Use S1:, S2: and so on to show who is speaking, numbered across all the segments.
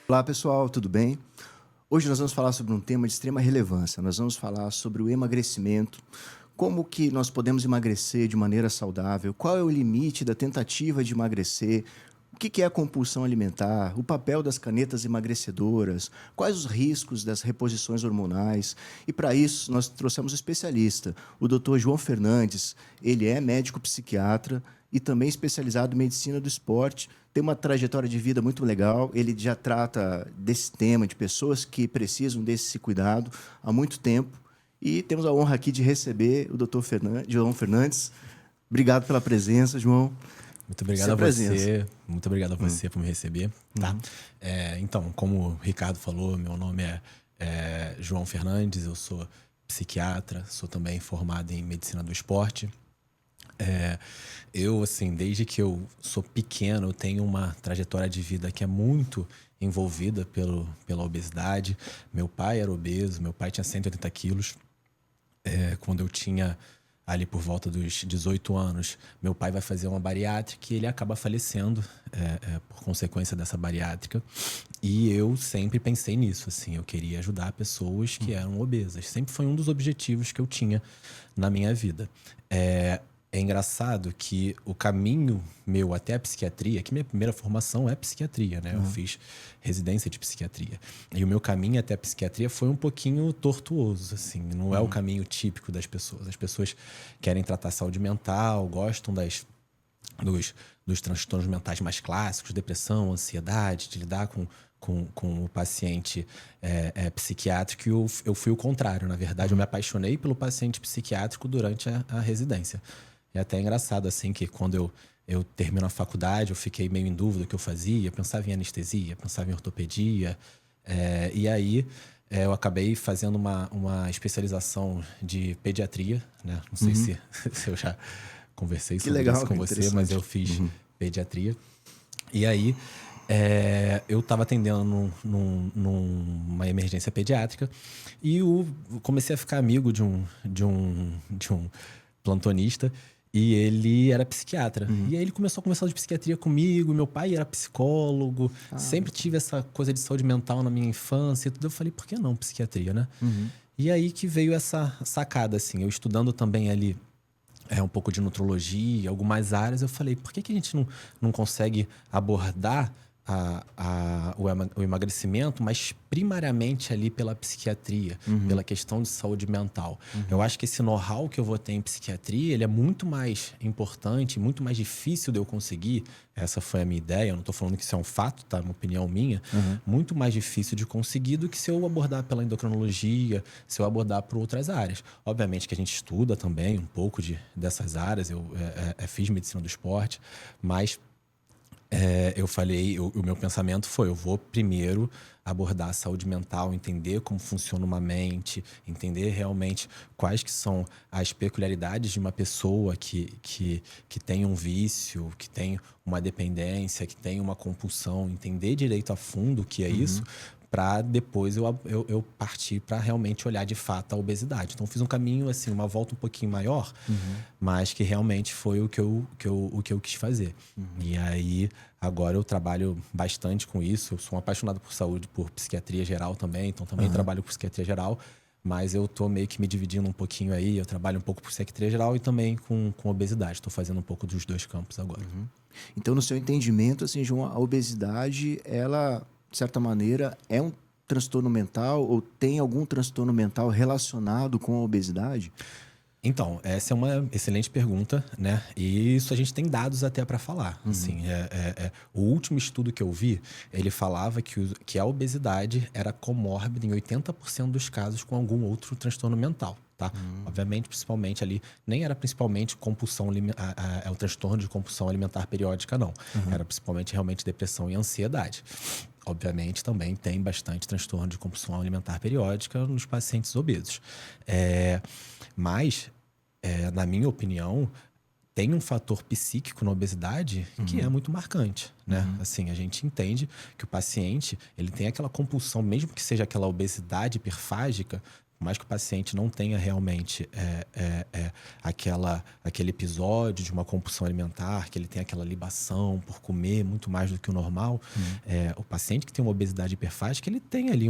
S1: Olá pessoal, tudo bem? Hoje nós vamos falar sobre um tema de extrema relevância. Nós vamos falar sobre o emagrecimento, como que nós podemos emagrecer de maneira saudável, qual é o limite da tentativa de emagrecer, o que é a compulsão alimentar, o papel das canetas emagrecedoras, quais os riscos das reposições hormonais. E para isso nós trouxemos um especialista, o Dr. João Fernandes. Ele é médico psiquiatra e também especializado em medicina do esporte. Tem uma trajetória de vida muito legal. Ele já trata desse tema, de pessoas que precisam desse cuidado há muito tempo. E temos a honra aqui de receber o Dr. João Fernandes. Obrigado pela presença, João.
S2: Muito obrigado a você. Muito obrigado a você por me receber. Tá? Então, como o Ricardo falou, meu nome é João Fernandes, eu sou psiquiatra, sou também formado em medicina do esporte. Eu, assim, desde que eu sou pequeno, eu tenho uma trajetória de vida que é muito envolvida pela obesidade. Meu pai era obeso, meu pai tinha 180 quilos. Quando eu tinha ali por volta dos 18 anos, meu pai vai fazer uma bariátrica e ele acaba falecendo por consequência dessa bariátrica. E eu sempre pensei nisso, assim, eu queria ajudar pessoas que eram obesas. Sempre foi um dos objetivos que eu tinha na minha vida. É engraçado que o caminho meu até a psiquiatria, que minha primeira formação é psiquiatria, né? Eu fiz residência de psiquiatria. E o meu caminho até a psiquiatria foi um pouquinho tortuoso, assim. Não é o caminho típico das pessoas. As pessoas querem tratar saúde mental, gostam dos transtornos mentais mais clássicos, depressão, ansiedade, de lidar com o paciente psiquiátrico. E eu fui o contrário. Na verdade, eu me apaixonei pelo paciente psiquiátrico durante a residência. É até engraçado, assim, que quando eu termino a faculdade, eu fiquei meio em dúvida do que eu fazia. Pensava em anestesia, pensava em ortopedia. E aí, eu acabei fazendo uma especialização de pediatria, né? Não sei se eu já conversei sobre isso com você, mas eu fiz pediatria. E aí, eu estava atendendo numa emergência pediátrica e comecei a ficar amigo de um plantonista. E ele era psiquiatra. E aí ele começou a conversar de psiquiatria comigo. Meu pai era psicólogo. Sempre tive essa coisa de saúde mental na minha infância e tudo. Eu falei, por que não psiquiatria, né? E aí que veio essa sacada, assim. Eu estudando também ali um pouco de nutrologia, algumas áreas. Eu falei, por que a gente não consegue abordar o emagrecimento, mas primariamente ali pela psiquiatria, pela questão de saúde mental. Eu acho que esse know-how que eu vou ter em psiquiatria, ele é muito mais importante, muito mais difícil de eu conseguir. Essa foi a minha ideia, eu não estou falando que isso é um fato, tá? É uma opinião minha. Muito mais difícil de conseguir do que se eu abordar pela endocrinologia, se eu abordar por outras áreas. Obviamente que a gente estuda também um pouco dessas áreas, eu fiz medicina do esporte, mas eu falei, o meu pensamento foi, eu vou primeiro abordar a saúde mental, entender como funciona uma mente, entender realmente quais que são as peculiaridades de uma pessoa que tem um vício, que tem uma dependência, que tem uma compulsão, entender direito a fundo o que é isso, para depois eu partir para realmente olhar de fato a obesidade. Então, fiz um caminho, assim, uma volta um pouquinho maior, mas que realmente foi o que eu quis fazer. E aí, agora eu trabalho bastante com isso. Eu sou um apaixonado por saúde, por psiquiatria geral também, então também trabalho com psiquiatria geral, mas eu tô meio que me dividindo um pouquinho aí. Eu trabalho um pouco por psiquiatria geral e também com obesidade. Estou fazendo um pouco dos dois campos agora.
S1: Então, no seu entendimento, assim, João, a obesidade, ela, de certa maneira, é um transtorno mental ou tem algum transtorno mental relacionado com a obesidade?
S2: Então, essa é uma excelente pergunta, né? E isso a gente tem dados até para falar. Assim, o último estudo que eu vi, ele falava que a obesidade era comórbida em 80% dos casos com algum outro transtorno mental, tá? Obviamente, principalmente ali, nem era principalmente compulsão, o transtorno de compulsão alimentar periódica, não. Era principalmente realmente depressão e ansiedade. Obviamente, também tem bastante transtorno de compulsão alimentar periódica nos pacientes obesos. Mas, na minha opinião, tem um fator psíquico na obesidade que é muito marcante, né? Assim, a gente entende que o paciente, ele tem aquela compulsão, mesmo que seja aquela obesidade hiperfágica, mais que o paciente não tenha realmente aquele episódio de uma compulsão alimentar, que ele tenha aquela libação por comer muito mais do que o normal, o paciente que tem uma obesidade hiperfásica, ele tem ali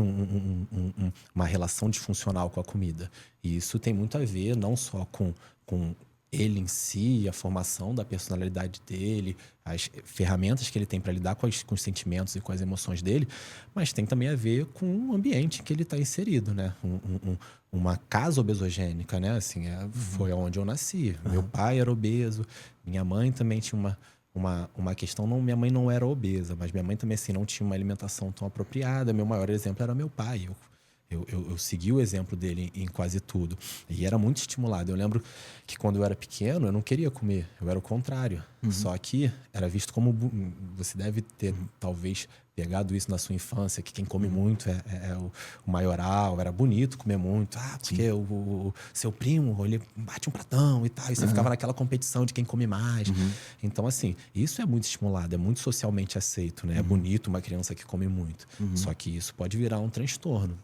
S2: uma relação disfuncional com a comida. E isso tem muito a ver não só com ele em si, a formação da personalidade dele, as ferramentas que ele tem para lidar com os sentimentos e com as emoções dele, mas tem também a ver com o ambiente que ele está inserido, né? Uma casa obesogênica, né? Assim, foi onde eu nasci. Meu pai era obeso, minha mãe também tinha uma questão, minha mãe não era obesa, mas minha mãe também assim, não tinha uma alimentação tão apropriada. Meu maior exemplo era meu pai. Eu segui o exemplo dele em quase tudo. E era muito estimulado. Eu lembro que quando eu era pequeno, eu não queria comer. Eu era o contrário. Só que era visto como... Você deve ter, talvez, pegado isso na sua infância, que quem come muito é o maioral. Era bonito comer muito. Porque o seu primo, ele bate um pratão e tal. E você ficava naquela competição de quem come mais. Então, assim, isso é muito estimulado. É muito socialmente aceito, né? É bonito uma criança que come muito. Só que isso pode virar um transtorno.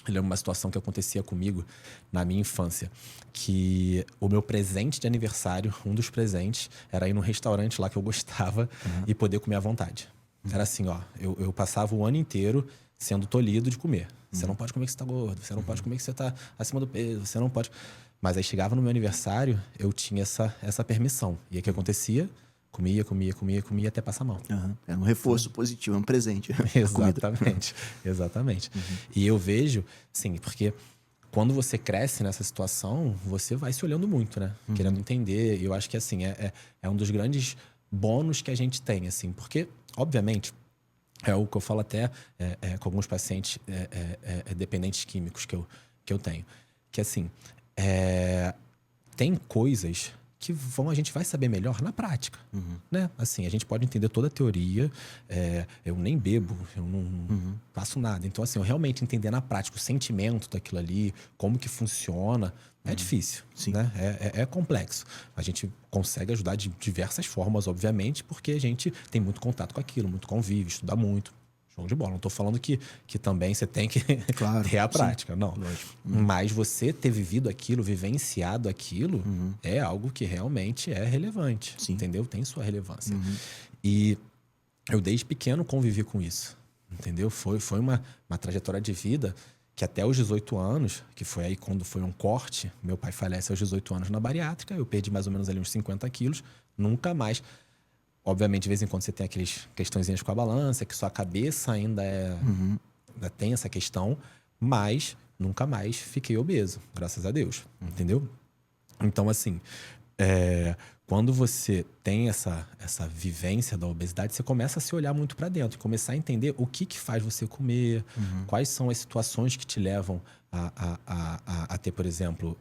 S2: Eu lembro uma situação que acontecia comigo na minha infância, que o meu presente de aniversário, um dos presentes, era ir num restaurante lá que eu gostava e poder comer à vontade. Era assim, ó, eu passava o ano inteiro sendo tolhido de comer. Você não pode comer que você tá gordo, você não pode comer que você tá acima do peso, você não pode... Mas aí chegava no meu aniversário, eu tinha essa permissão. E aí o que acontecia? Comia até passar mal.
S1: Era um reforço positivo, é um presente.
S2: Exatamente. E eu vejo, sim, porque quando você cresce nessa situação, você vai se olhando muito, né? Querendo entender. E eu acho que, assim, é um dos grandes bônus que a gente tem, assim. Porque, obviamente, é o que eu falo até com alguns pacientes dependentes químicos que eu tenho. Que, assim, tem coisas... que a gente vai saber melhor na prática, né? Assim, a gente pode entender toda a teoria, eu nem bebo, eu não faço nada. Então, assim, eu realmente entender na prática o sentimento daquilo ali, como que funciona, é difícil, né? É complexo. A gente consegue ajudar de diversas formas, obviamente, porque a gente tem muito contato com aquilo, muito convívio, estuda muito. Show de bola. Não estou falando que também você tem que ter a prática, não. Mas você ter vivido aquilo, vivenciado aquilo, é algo que realmente é relevante, entendeu? Tem sua relevância. E eu desde pequeno convivi com isso, entendeu? Foi uma trajetória de vida que até os 18 anos, que foi aí quando foi um corte, meu pai falece aos 18 anos na bariátrica, eu perdi mais ou menos ali uns 50 quilos, nunca mais... Obviamente, de vez em quando você tem aquelas questõezinhas com a balança, que sua cabeça ainda ainda tem essa questão, mas nunca mais fiquei obeso, graças a Deus, entendeu? Então, assim, quando você tem essa vivência da obesidade, você começa a se olhar muito para dentro, começar a entender o que faz você comer, quais são as situações que te levam a ter, por exemplo...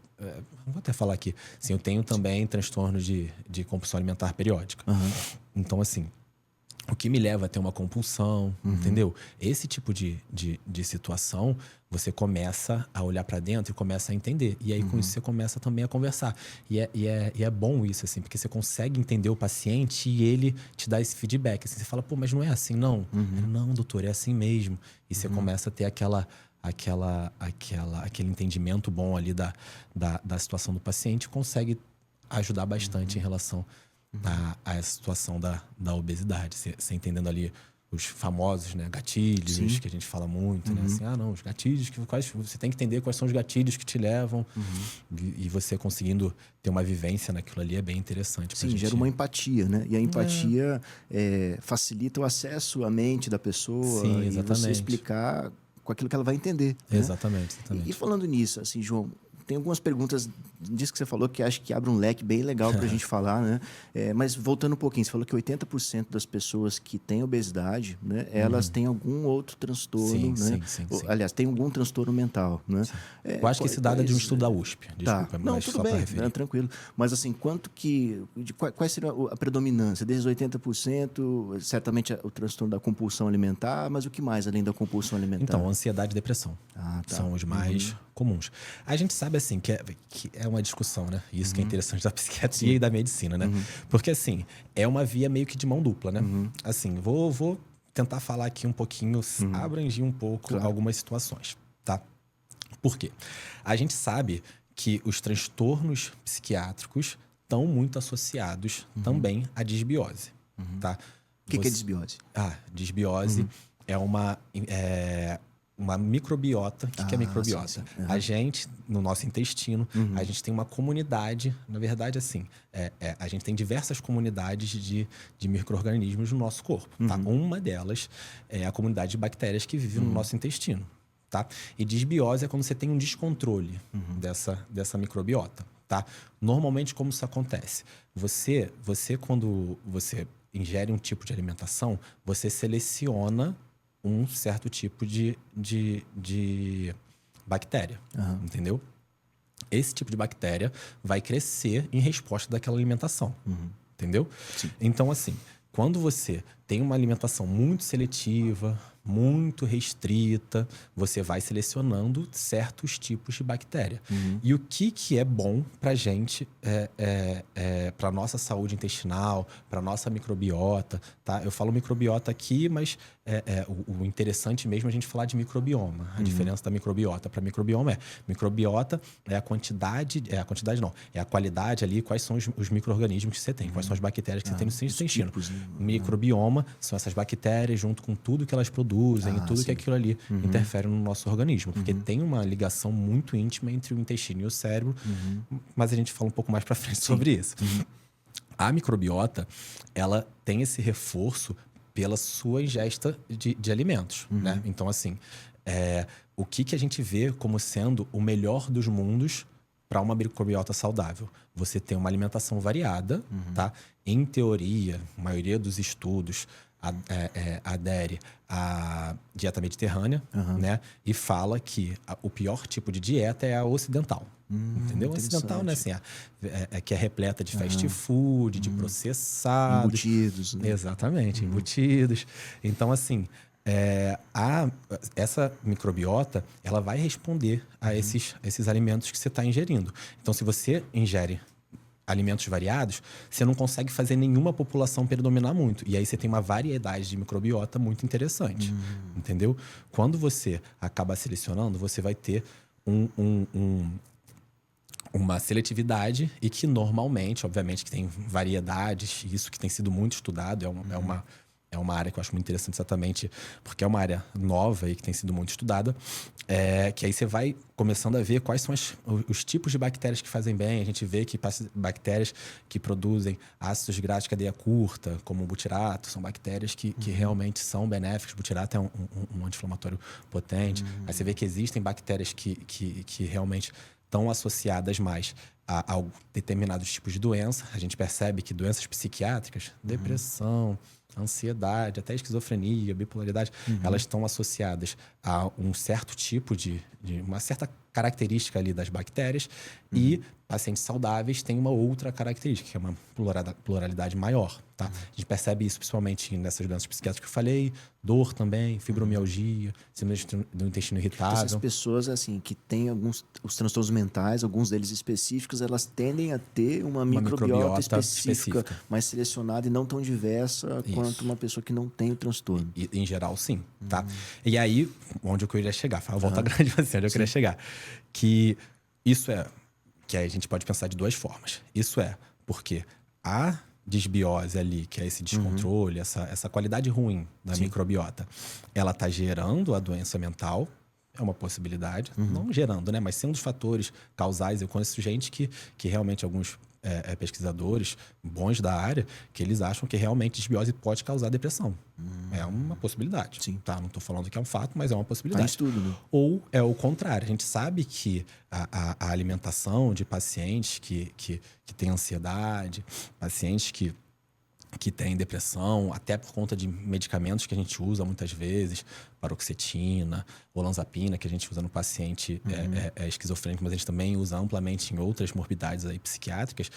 S2: vou até falar aqui. Assim, eu tenho também transtorno de compulsão alimentar periódica. Então, assim, o que me leva a ter uma compulsão, entendeu? Esse tipo de situação, você começa a olhar para dentro e começa a entender. E aí, com isso, você começa também a conversar. E é bom isso, assim, porque você consegue entender o paciente e ele te dá esse feedback. Assim, você fala, pô, mas não é assim, não. Não, doutor, é assim mesmo. E você começa a ter aquele entendimento bom ali da situação do paciente, consegue ajudar bastante em relação a essa situação da obesidade. Você entendendo ali os famosos, né, gatilhos, que a gente fala muito, né? Assim, não, os gatilhos, você tem que entender quais são os gatilhos que te levam. E você conseguindo ter uma vivência naquilo ali é bem interessante.
S1: Sim, gera uma empatia, né? E a empatia facilita o acesso à mente da pessoa.
S2: Sim,
S1: e você explicar com aquilo que ela vai entender.
S2: Exatamente.
S1: E falando nisso, assim, João, tem algumas perguntas disso que você falou que acho que abre um leque bem legal para a gente falar, né? Mas voltando um pouquinho, você falou que 80% das pessoas que têm obesidade, né? Elas têm algum outro transtorno, né?
S2: Sim.
S1: Aliás, tem algum transtorno mental, né?
S2: Eu acho que esse dado é de um estudo da USP. Desculpa,
S1: não, tudo bem, tranquilo. Mas assim, quais seriam a predominância? Desde os 80%, certamente o transtorno da compulsão alimentar, mas o que mais além da compulsão alimentar?
S2: Então, ansiedade e depressão são os mais comuns. A gente sabe, assim, que é uma discussão, né? Isso que é interessante da psiquiatria e da medicina, né? Porque, assim, é uma via meio que de mão dupla, né? Assim, vou tentar falar aqui um pouquinho, abrangir um pouco algumas situações, tá? Por quê? A gente sabe que os transtornos psiquiátricos estão muito associados também à disbiose, tá?
S1: O que é disbiose?
S2: Disbiose é uma microbiota. O que é microbiota?
S1: Sim.
S2: A gente, no nosso intestino, a gente tem uma comunidade, na verdade, assim, a gente tem diversas comunidades de micro-organismos no nosso corpo, tá? Uma delas é a comunidade de bactérias que vive no nosso intestino, tá? E disbiose é quando você tem um descontrole dessa microbiota, tá? Normalmente, como isso acontece? Você quando você ingere um tipo de alimentação, você seleciona um certo tipo de bactéria, entendeu? Esse tipo de bactéria vai crescer em resposta daquela alimentação, entendeu?
S1: Sim.
S2: Então, assim, quando você tem uma alimentação muito seletiva, muito restrita, você vai selecionando certos tipos de bactéria. E o que é bom pra gente, pra nossa saúde intestinal, pra nossa microbiota, tá? Eu falo microbiota aqui, mas o interessante mesmo é a gente falar de microbioma. A diferença da microbiota para microbioma microbiota é a quantidade não, é a qualidade ali, quais são os micro-organismos que você tem, quais são as bactérias que você tem no seu intestino.
S1: Tipos, né?
S2: Microbioma são essas bactérias junto com tudo que elas produzem e tudo que aquilo ali interfere no nosso organismo. Porque tem uma ligação muito íntima entre o intestino e o cérebro, mas a gente fala um pouco mais pra frente sobre isso. A microbiota, ela tem esse reforço pela sua ingesta de alimentos, né? Então, assim, o que a gente vê como sendo o melhor dos mundos para uma microbiota saudável? Você tem uma alimentação variada, tá? Em teoria, a maioria dos estudos adere à dieta mediterrânea, né? E fala que o pior tipo de dieta é a ocidental. Entendeu? Ocidental, né? Assim, que é repleta de fast food, de processados.
S1: Embutidos. Né?
S2: Exatamente, embutidos. Então, assim, essa microbiota, ela vai responder a esses alimentos que você está ingerindo. Então, se você ingere alimentos variados, você não consegue fazer nenhuma população predominar muito. E aí você tem uma variedade de microbiota muito interessante, entendeu? Quando você acaba selecionando, você vai ter uma seletividade e que normalmente, obviamente, que tem variedades, isso que tem sido muito estudado, é uma área que eu acho muito interessante exatamente porque é uma área nova e que tem sido muito estudada, que aí você vai começando a ver quais são os tipos de bactérias que fazem bem. A gente vê que bactérias que produzem ácidos graxos de cadeia curta, como o butirato, são bactérias que realmente são benéficas. O butirato é um anti-inflamatório potente. Aí você vê que existem bactérias que realmente estão associadas mais a determinados tipos de doença. A gente percebe que doenças psiquiátricas, depressão, ansiedade, até esquizofrenia, bipolaridade, elas estão associadas a um certo tipo de uma certa característica ali das bactérias e pacientes saudáveis têm uma outra característica, que é uma pluralidade maior, tá? A gente percebe isso principalmente nessas doenças psiquiátricas que eu falei, dor também, fibromialgia, síndrome do intestino irritável.
S1: Essas pessoas, assim, que têm os transtornos mentais, alguns deles específicos, elas tendem a ter uma microbiota específica, mais selecionada e não tão diversa quanto uma pessoa que não tem o transtorno.
S2: E, em geral, sim, tá? E aí, onde eu queria chegar? Foi uma volta grande pra você, onde eu queria chegar. Que que a gente pode pensar de duas formas. Isso é porque a disbiose ali, que é esse descontrole, essa qualidade ruim da microbiota, ela tá gerando a doença mental, é uma possibilidade. Não gerando, né? Mas sendo os fatores causais. Eu conheço gente que realmente, alguns pesquisadores bons da área, que eles acham que realmente disbiose pode causar depressão. É uma possibilidade.
S1: Sim.
S2: Tá? Não estou falando que é um fato, mas é uma possibilidade.
S1: Estudo, né?
S2: Ou é o contrário. A gente sabe que a alimentação de pacientes que têm ansiedade, pacientes que têm depressão, até por conta de medicamentos que a gente usa muitas vezes, paroxetina, olanzapina, que a gente usa no paciente esquizofrênico, mas a gente também usa amplamente em outras morbidades aí psiquiátricas,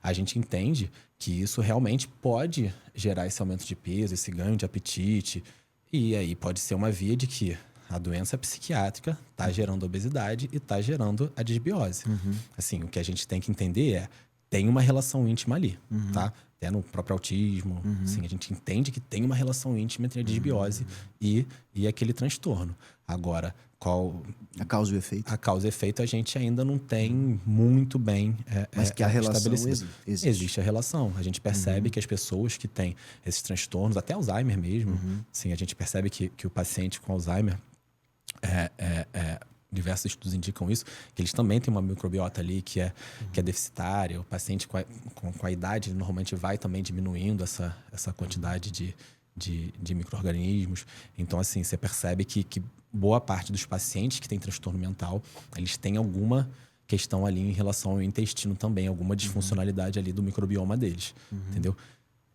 S2: a gente entende que isso realmente pode gerar esse aumento de peso, esse ganho de apetite, e aí pode ser uma via de que a doença psiquiátrica está gerando obesidade e está gerando a disbiose. Assim, o que a gente tem que entender tem uma relação íntima ali, tá? Até no próprio autismo, assim, a gente entende que tem uma relação íntima entre a disbiose e aquele transtorno. Agora,
S1: A causa e o efeito.
S2: A causa e efeito a gente ainda não tem muito bem
S1: Mas que a relação
S2: estabelecida.
S1: existe.
S2: Existe a relação. A gente percebe que as pessoas que têm esses transtornos, até Alzheimer mesmo, assim, a gente percebe que o paciente com Alzheimer, diversos estudos indicam isso, que eles também têm uma microbiota ali que é deficitária. O paciente com a idade normalmente vai também diminuindo essa quantidade de micro-organismos. Então, assim, você percebe que boa parte dos pacientes que têm transtorno mental, eles têm alguma questão ali em relação ao intestino também, alguma disfuncionalidade ali do microbioma deles, entendeu?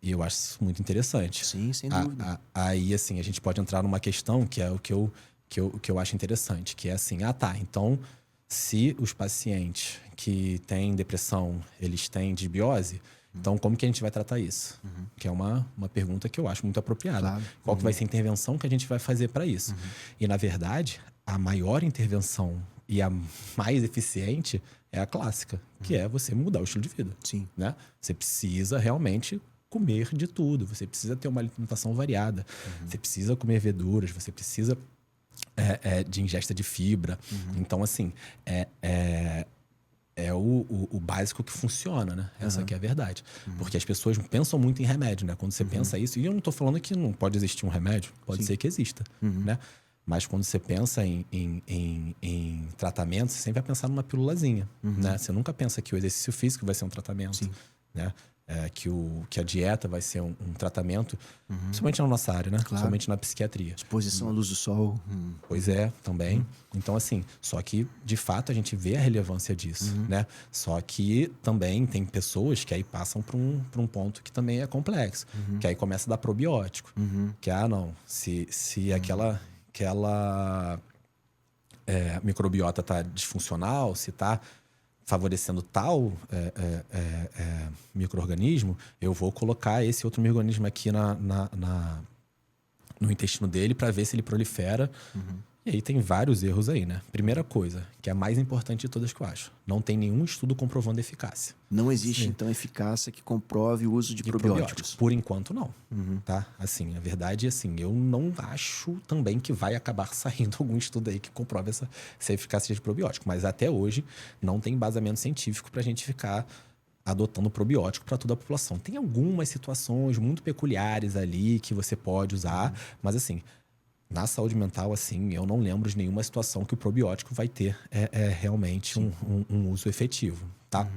S2: E eu acho isso muito interessante.
S1: Sim, sem dúvida.
S2: Aí, assim, a gente pode entrar numa questão que é o que eu acho interessante, que é assim, então, se os pacientes que têm depressão, eles têm disbiose, então, como que a gente vai tratar isso? Que é uma pergunta que eu acho muito apropriada.
S1: Claro.
S2: Qual que vai ser a intervenção que a gente vai fazer para isso? E, na verdade, a maior intervenção e a mais eficiente é a clássica, que é você mudar o estilo de vida.
S1: Sim.
S2: Né? Você precisa realmente comer de tudo. Você precisa ter uma alimentação variada. Você precisa comer verduras. Você precisa de ingesta de fibra. Então, assim, é o básico que funciona, né? Essa aqui é a verdade. Porque as pessoas pensam muito em remédio, né? Quando você pensa isso... E eu não tô falando que não pode existir um remédio. Pode ser que exista, né? Mas quando você pensa em tratamento, você sempre vai pensar numa pílulazinha, né? Você nunca pensa que o exercício físico vai ser um tratamento, né? Que a dieta vai ser um tratamento, principalmente na nossa área, né?
S1: Claro.
S2: Principalmente na psiquiatria.
S1: Exposição à luz do sol.
S2: Pois é, também. Então, assim, só que, de fato, a gente vê a relevância disso, né? Só que também tem pessoas que aí passam por um ponto que também é complexo. Que aí começa a dar probiótico. Que, não, se aquela microbiota tá disfuncional, se tá favorecendo tal micro-organismo, eu vou colocar esse outro micro-organismo aqui no intestino dele para ver se ele prolifera. E aí tem vários erros aí, né? Primeira coisa, que é a mais importante de todas que eu acho. Não tem nenhum estudo comprovando eficácia.
S1: Não existe, então, eficácia que comprove o uso de probióticos.
S2: Por enquanto, não. Tá? Assim, a verdade é assim, eu não acho também que vai acabar saindo algum estudo aí que comprove essa eficácia de probiótico. Mas até hoje, não tem embasamento científico pra gente ficar adotando probiótico para toda a população. Tem algumas situações muito peculiares ali que você pode usar, mas assim... Na saúde mental, assim, eu não lembro de nenhuma situação que o probiótico vai ter realmente um uso efetivo, tá?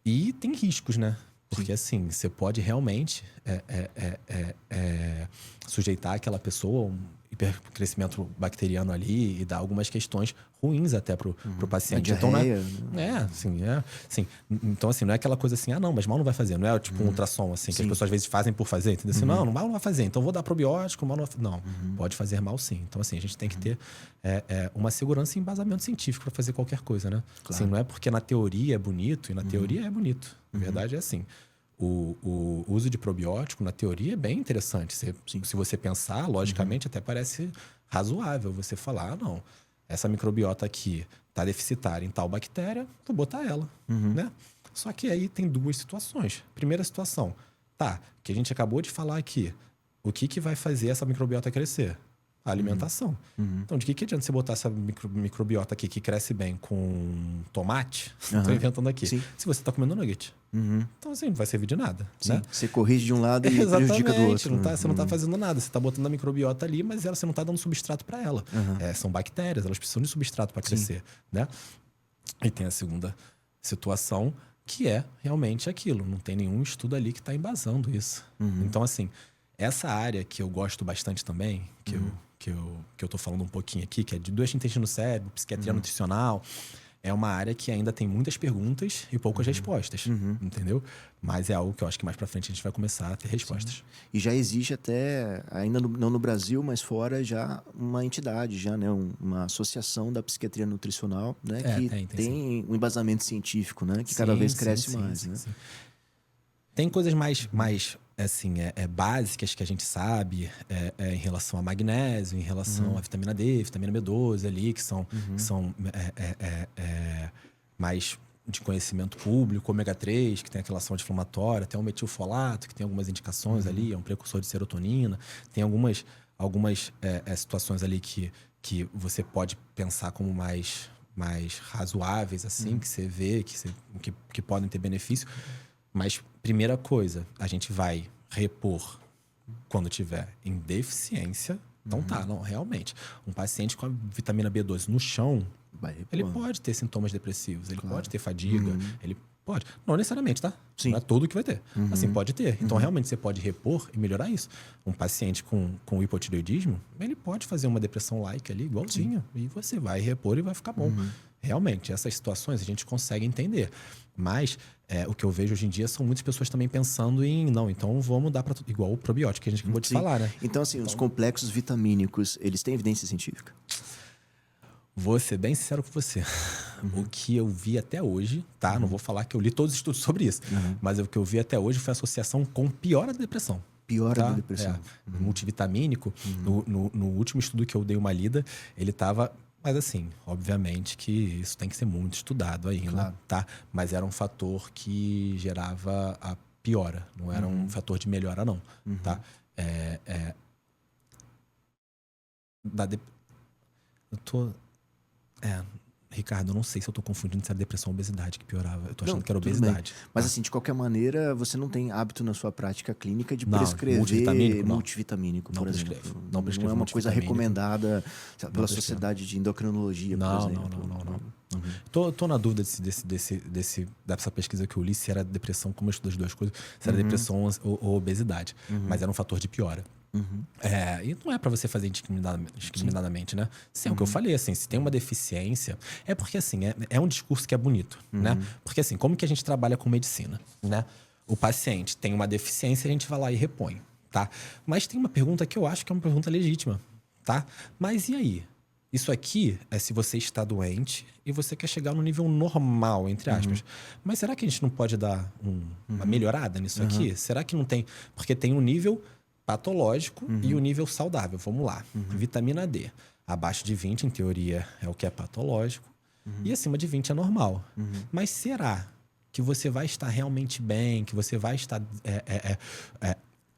S2: E tem riscos, né? Porque, assim, você pode realmente sujeitar aquela pessoa a um hipercrescimento bacteriano ali e dar algumas questões ruins até pro paciente. Então, então, assim, não é aquela coisa assim, não, mas mal não vai fazer. Não é tipo um ultrassom, assim, que as pessoas às vezes fazem por fazer, entendeu? Assim, mal não vai fazer, então vou dar probiótico, mal não vai... Não, pode fazer mal sim. Então, assim, a gente tem que ter uma segurança e embasamento científico para fazer qualquer coisa, né? Claro. Assim, não é porque na teoria é bonito, e na teoria é bonito. Na verdade, é assim. O uso de probiótico, na teoria, é bem interessante. Se você pensar, logicamente, até parece razoável você falar, não, essa microbiota aqui está deficitária em tal bactéria, vou botar ela, né? Só que aí tem duas situações. Primeira situação, que a gente acabou de falar aqui. O que vai fazer essa microbiota crescer? A alimentação. Então, de que adianta você botar essa microbiota aqui que cresce bem com tomate? Estou inventando aqui. Sim. Se você está comendo nugget. Então, assim, não vai servir de nada.
S1: Sim.
S2: Né?
S1: Você corrige de um lado e prejudica do outro.
S2: Você não está fazendo nada. Você está botando a microbiota ali, mas você não está dando substrato para ela. São bactérias, elas precisam de substrato para crescer. Né? E tem a segunda situação, que é realmente aquilo. Não tem nenhum estudo ali que está embasando isso. Então, assim, essa área que eu gosto bastante também, que eu tô falando um pouquinho aqui, que é de doença intestino-cérebro, psiquiatria nutricional, é uma área que ainda tem muitas perguntas e poucas respostas, entendeu? Mas é algo que eu acho que mais pra frente a gente vai começar a ter respostas.
S1: Sim. E já existe até, ainda não no Brasil, mas fora, já uma entidade, já, né? Uma associação da psiquiatria nutricional, né? Que tem um embasamento científico, né? Que cada vez cresce mais, né?
S2: Sim. Tem coisas mais assim, básicas que a gente sabe em relação a magnésio, em relação à vitamina D, vitamina B12 ali, que são mais de conhecimento público, ômega 3, que tem aquela ação anti-inflamatória, tem o metilfolato, que tem algumas indicações ali, é um precursor de serotonina, tem algumas algumas situações ali que você pode pensar como mais razoáveis, assim, que você vê, que podem ter benefício. Mas, primeira coisa, a gente vai repor quando tiver em deficiência. Então não, realmente. Um paciente com a vitamina B12 no chão, ele pode ter sintomas depressivos, ele pode ter fadiga, ele pode. Não necessariamente, tá?
S1: Sim.
S2: Não é tudo que vai ter. Assim, pode ter. Então, realmente, você pode repor e melhorar isso. Um paciente com hipotireoidismo, ele pode fazer uma depressão like ali, igualzinho. E você vai repor e vai ficar bom. Realmente, essas situações a gente consegue entender. Mas o que eu vejo hoje em dia são muitas pessoas também pensando em... Não, então vamos dar para tudo. Igual o probiótico que a gente acabou de falar, né?
S1: Então, assim, os complexos vitamínicos, eles têm evidência científica?
S2: Vou ser bem sincero com você. O que eu vi até hoje, tá? Não vou falar que eu li todos os estudos sobre isso. Mas o que eu vi até hoje foi a associação com piora da depressão.
S1: Piora da depressão.
S2: Multivitamínico. No último estudo que eu dei uma lida, ele estava... Mas assim, obviamente que isso tem que ser muito estudado ainda, tá? Mas era um fator que gerava a piora. Não era um fator de melhora, não, tá? Eu tô... Ricardo, eu não sei se eu tô confundindo se era depressão ou obesidade que piorava. Eu tô achando que era obesidade.
S1: Mas assim, de qualquer maneira, você não tem hábito na sua prática clínica de
S2: Não,
S1: prescrever
S2: multivitamínico,
S1: por exemplo.
S2: Não prescrevo
S1: Não é uma coisa
S2: multivitamínico.
S1: recomendada pela Sociedade de Endocrinologia, por exemplo.
S2: Não. Tô na dúvida dessa pesquisa que eu li, se era depressão, como eu estudo as duas coisas, se era depressão ou obesidade. Mas era um fator de piora. E não é pra você fazer indiscriminadamente, né? Sim, é o que eu falei, assim, se tem uma deficiência... É porque, assim, é um discurso que é bonito, né? Porque, assim, como que a gente trabalha com medicina, né? O paciente tem uma deficiência, a gente vai lá e repõe, tá? Mas tem uma pergunta que eu acho que é uma pergunta legítima, tá? Mas e aí? Isso aqui é se você está doente e você quer chegar no nível normal, entre aspas. Mas será que a gente não pode dar uma melhorada nisso aqui? Será que não tem... Porque tem um nível... patológico e o nível saudável. Vamos lá. Vitamina D. Abaixo de 20, em teoria, é o que é patológico. E acima de 20 é normal. Mas será que você vai estar realmente bem? Que você vai estar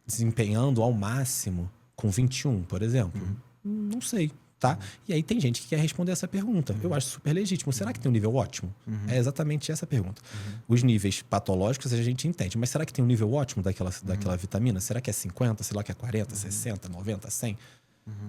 S2: desempenhando ao máximo com 21, por exemplo? Não sei. Tá? E aí tem gente que quer responder essa pergunta. Eu acho super legítimo. Será que tem um nível ótimo? É exatamente essa pergunta. Os níveis patológicos a gente entende, mas será que tem um nível ótimo daquela vitamina? Será que é 50? Será que é 40, 60, 90, 100?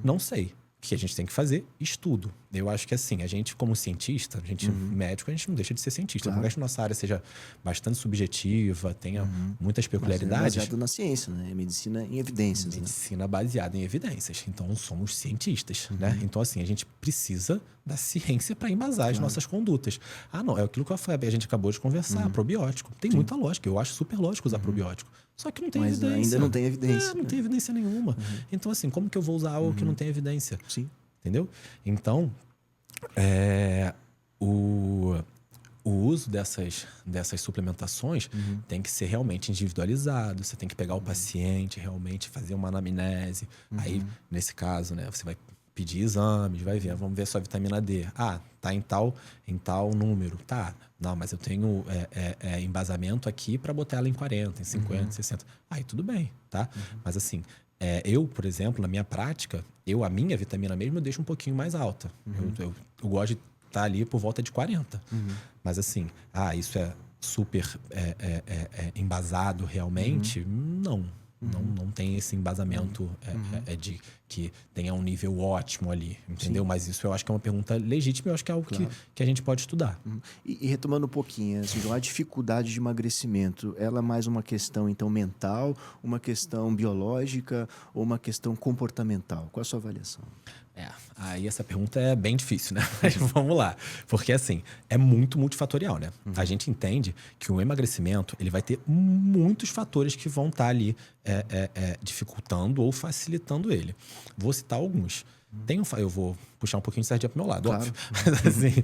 S2: Não sei. O que a gente tem que fazer? Estudo. Eu acho que assim, a gente como cientista, a gente médico, a gente não deixa de ser cientista. Por mais que nossa área seja bastante subjetiva, tenha muitas peculiaridades.
S1: Mas é baseado na ciência, né? É medicina em evidências.
S2: Medicina baseada em evidências. Então, somos cientistas, né? Então, assim, a gente precisa da ciência para embasar as nossas condutas. Não, é aquilo que a gente acabou de conversar, probiótico. Tem muita lógica. Eu acho super lógico usar probiótico. Só que não tem evidência.
S1: Mas ainda não tem evidência.
S2: Não tem evidência nenhuma. Então, assim, como que eu vou usar algo que não tem evidência?
S1: Sim.
S2: Entendeu? Então, o uso dessas suplementações tem que ser realmente individualizado. Você tem que pegar o paciente, realmente fazer uma anamnese. Aí, nesse caso, né, você vai pedir exames, vai ver, vamos ver a sua vitamina D. Tá em tal número. Tá. Não, mas eu tenho embasamento aqui para botar ela em 40, em 50, 60. Aí tudo bem, tá? Mas assim, eu, por exemplo, na minha prática, a minha vitamina mesmo eu deixo um pouquinho mais alta. Eu gosto de estar ali por volta de 40. Mas assim, isso é super embasado realmente? Não. Não tem esse embasamento de que tenha um nível ótimo ali, entendeu? Sim. Mas isso eu acho que é uma pergunta legítima, eu acho que é algo que a gente pode estudar.
S1: E retomando um pouquinho, assim, a dificuldade de emagrecimento, ela é mais uma questão, então, mental, uma questão biológica ou uma questão comportamental? Qual a sua avaliação?
S2: Aí essa pergunta é bem difícil, né? Mas vamos lá. Porque, assim, é muito multifatorial, né? A gente entende que o emagrecimento, ele vai ter muitos fatores que vão estar ali dificultando ou facilitando ele. Vou citar alguns. Eu vou puxar um pouquinho de sardinha pro meu lado, óbvio. Mas, assim,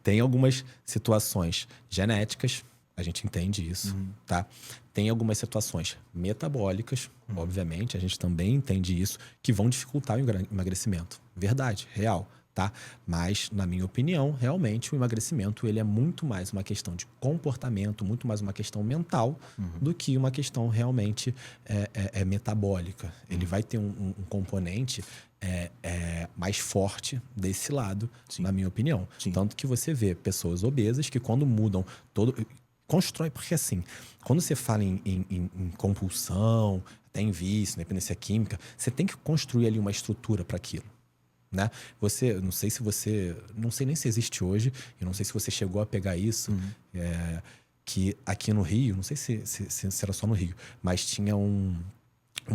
S2: tem algumas situações genéticas, a gente entende isso, tá? Tem algumas situações metabólicas, obviamente, a gente também entende isso, que vão dificultar o emagrecimento. Verdade, real. tá? Mas, na minha opinião, realmente o emagrecimento ele é muito mais uma questão de comportamento, muito mais uma questão mental do que uma questão realmente metabólica. Ele vai ter um componente mais forte desse lado,
S1: Sim.
S2: na minha opinião.
S1: Sim.
S2: Tanto que você vê pessoas obesas que quando mudam todo... Constrói, porque assim, quando você fala em compulsão, até em vício, dependência química, você tem que construir ali uma estrutura para aquilo. Né? Não sei nem se existe hoje, e não sei se você chegou a pegar isso, que aqui no Rio, não sei se era só no Rio, mas tinha um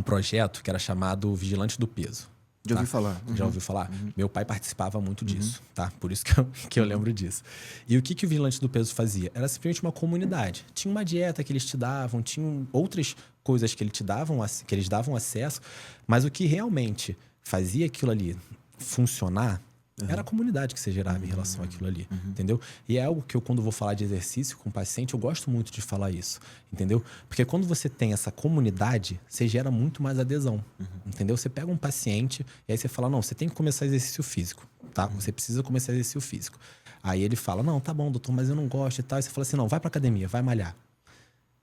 S2: projeto que era chamado Vigilante do Peso.
S1: Já ouvi falar.
S2: Já ouviu falar? Meu pai participava muito disso, tá? Por isso que eu lembro disso. E o que o Vigilante do Peso fazia? Era simplesmente uma comunidade. Tinha uma dieta que eles te davam, tinham outras coisas que eles davam acesso, mas o que realmente fazia aquilo ali funcionar era a comunidade que você gerava em relação àquilo ali, entendeu? E é algo que quando vou falar de exercício com o paciente, eu gosto muito de falar isso, entendeu? Porque quando você tem essa comunidade, você gera muito mais adesão, entendeu? Você pega um paciente e aí você fala, não, você tem que começar exercício físico, tá? Você precisa começar exercício físico. Aí ele fala, não, tá bom, doutor, mas eu não gosto e tal. E você fala assim, não, vai pra academia, vai malhar.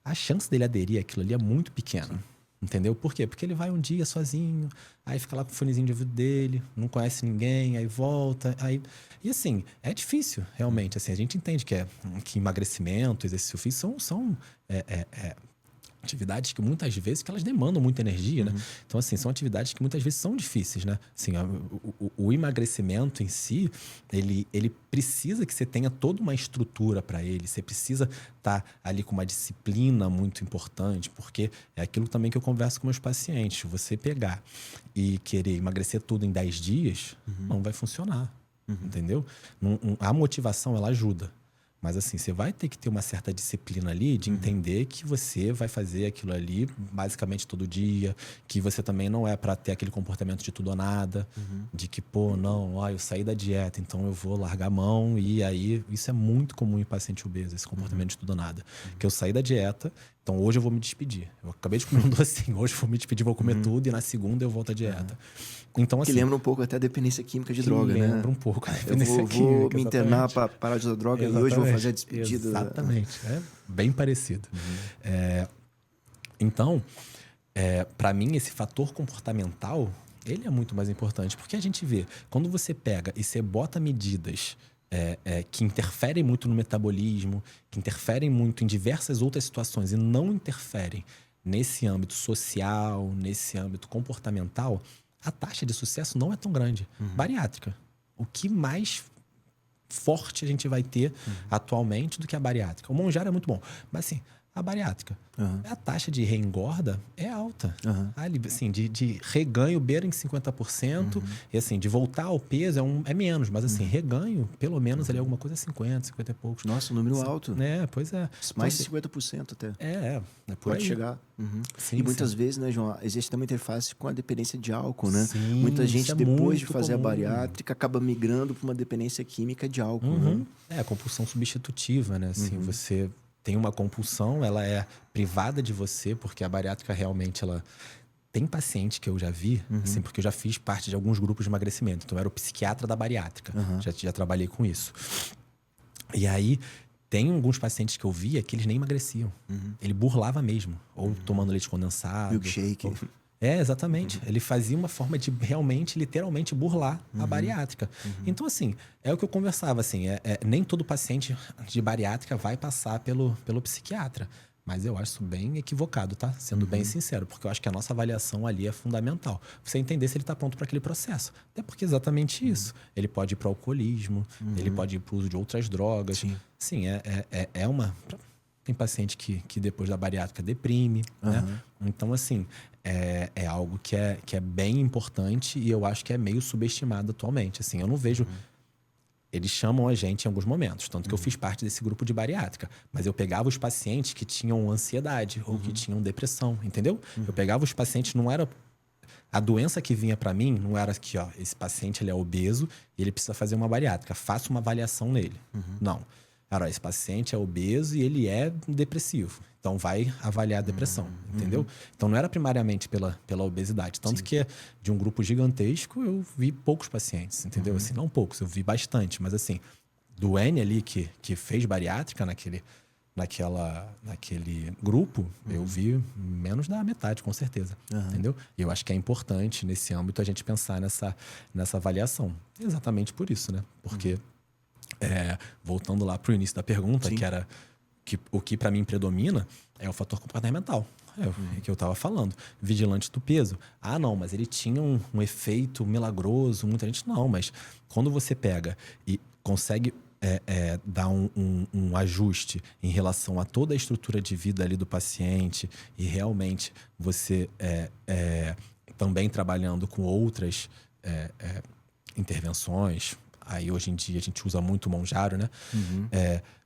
S2: A chance dele aderir àquilo ali é muito pequena. Sim. Entendeu? Por quê? Porque ele vai um dia sozinho, aí fica lá com o fonezinho de ouvido dele, não conhece ninguém, aí volta, aí... E assim, é difícil, realmente. Assim, a gente entende que emagrecimento, exercício físico são atividades que muitas vezes que elas demandam muita energia, né? Então, assim, são atividades que muitas vezes são difíceis, né? Assim, o emagrecimento em si, ele precisa que você tenha toda uma estrutura para ele. Você precisa estar ali com uma disciplina muito importante, porque é aquilo também que eu converso com meus pacientes. Você pegar e querer emagrecer tudo em 10 dias, não vai funcionar, entendeu? A motivação, ela ajuda. Mas assim, você vai ter que ter uma certa disciplina ali de entender que você vai fazer aquilo ali basicamente todo dia, que você também não é para ter aquele comportamento de tudo ou nada, de que, pô, não, eu saí da dieta, então eu vou largar a mão. E aí, isso é muito comum em paciente obeso, esse comportamento de tudo ou nada. Que eu saí da dieta, então hoje eu vou me despedir. Eu acabei de comer um docinho, hoje eu vou me despedir, vou comer tudo e na segunda eu volto à dieta. Então, assim,
S1: que lembra um pouco até a dependência química de droga, né?
S2: Lembra um pouco a
S1: Eu
S2: dependência química.
S1: Vou me internar para parar de usar droga e hoje vou fazer a despedida.
S2: Exatamente. É bem parecido. Então, para mim, esse fator comportamental, ele é muito mais importante. Porque a gente vê, quando você pega e você bota medidas que interferem muito no metabolismo, que interferem muito em diversas outras situações e não interferem nesse âmbito social, nesse âmbito comportamental, a taxa de sucesso não é tão grande. Bariátrica. O que mais forte a gente vai ter atualmente do que a bariátrica? O Mounjaro é muito bom. Mas assim, a bariátrica, a taxa de reengorda é alta. Assim, de reganho beira em 50%. E assim, de voltar ao peso é menos. Mas assim, reganho, pelo menos ali alguma coisa 50 e poucos.
S1: Nossa, um número alto.
S2: Pois é.
S1: Mais de 50% até.
S2: Por
S1: Pode
S2: aí.
S1: chegar.
S2: Sim,
S1: e muitas vezes, né, João, existe também interface com a dependência de álcool, né?
S2: Sim,
S1: muita gente, depois de fazer
S2: comum.
S1: a bariátrica, acaba migrando para uma dependência química de álcool. Né?
S2: A compulsão substitutiva, né? Assim, você tem uma compulsão, ela é privada de você, porque a bariátrica realmente, ela... Tem paciente que eu já vi, assim, porque eu já fiz parte de alguns grupos de emagrecimento. Então, eu era o psiquiatra da bariátrica. Já trabalhei com isso. E aí, tem alguns pacientes que eu via que eles nem emagreciam. Ele burlava mesmo. Ou tomando leite condensado.
S1: Milkshake.
S2: Exatamente. Ele fazia uma forma de realmente, literalmente, burlar a bariátrica. Então, assim, é o que eu conversava, assim, nem todo paciente de bariátrica vai passar pelo psiquiatra. Mas eu acho isso bem equivocado, tá? Sendo bem sincero, porque eu acho que a nossa avaliação ali é fundamental. Você entender se ele está pronto para aquele processo. Até porque é exatamente isso. Ele pode ir para o alcoolismo, ele pode ir para o uso de outras drogas. Sim, é uma... Tem paciente que depois da bariátrica deprime, né? Então, assim, é algo que é bem importante e eu acho que é meio subestimado atualmente. Assim, eu não vejo... Eles chamam a gente em alguns momentos, tanto que eu fiz parte desse grupo de bariátrica. Mas eu pegava os pacientes que tinham ansiedade ou que tinham depressão, entendeu? Eu pegava os pacientes, não era... A doença que vinha para mim não era que, esse paciente ele é obeso e ele precisa fazer uma bariátrica. Faça uma avaliação nele. Não. Cara, ó, esse paciente é obeso e ele é depressivo. Então, vai avaliar a depressão, entendeu? Então, não era primariamente pela obesidade. Tanto que de um grupo gigantesco, eu vi poucos pacientes, entendeu? Assim, não poucos, eu vi bastante. Mas, assim, do N ali que fez bariátrica naquele grupo, eu vi menos da metade, com certeza. Entendeu? E eu acho que é importante, nesse âmbito, a gente pensar nessa avaliação. Exatamente por isso, né? Porque, voltando lá para o início da pergunta, que era o que para mim predomina é o fator comportamental. É o que eu estava falando. Vigilante do peso. Ah, não, mas ele tinha um efeito milagroso. Muita gente, não, mas quando você pega e consegue dar um ajuste em relação a toda a estrutura de vida ali do paciente e realmente você também trabalhando com outras intervenções. Aí, hoje em dia, a gente usa muito o Monjaro, né?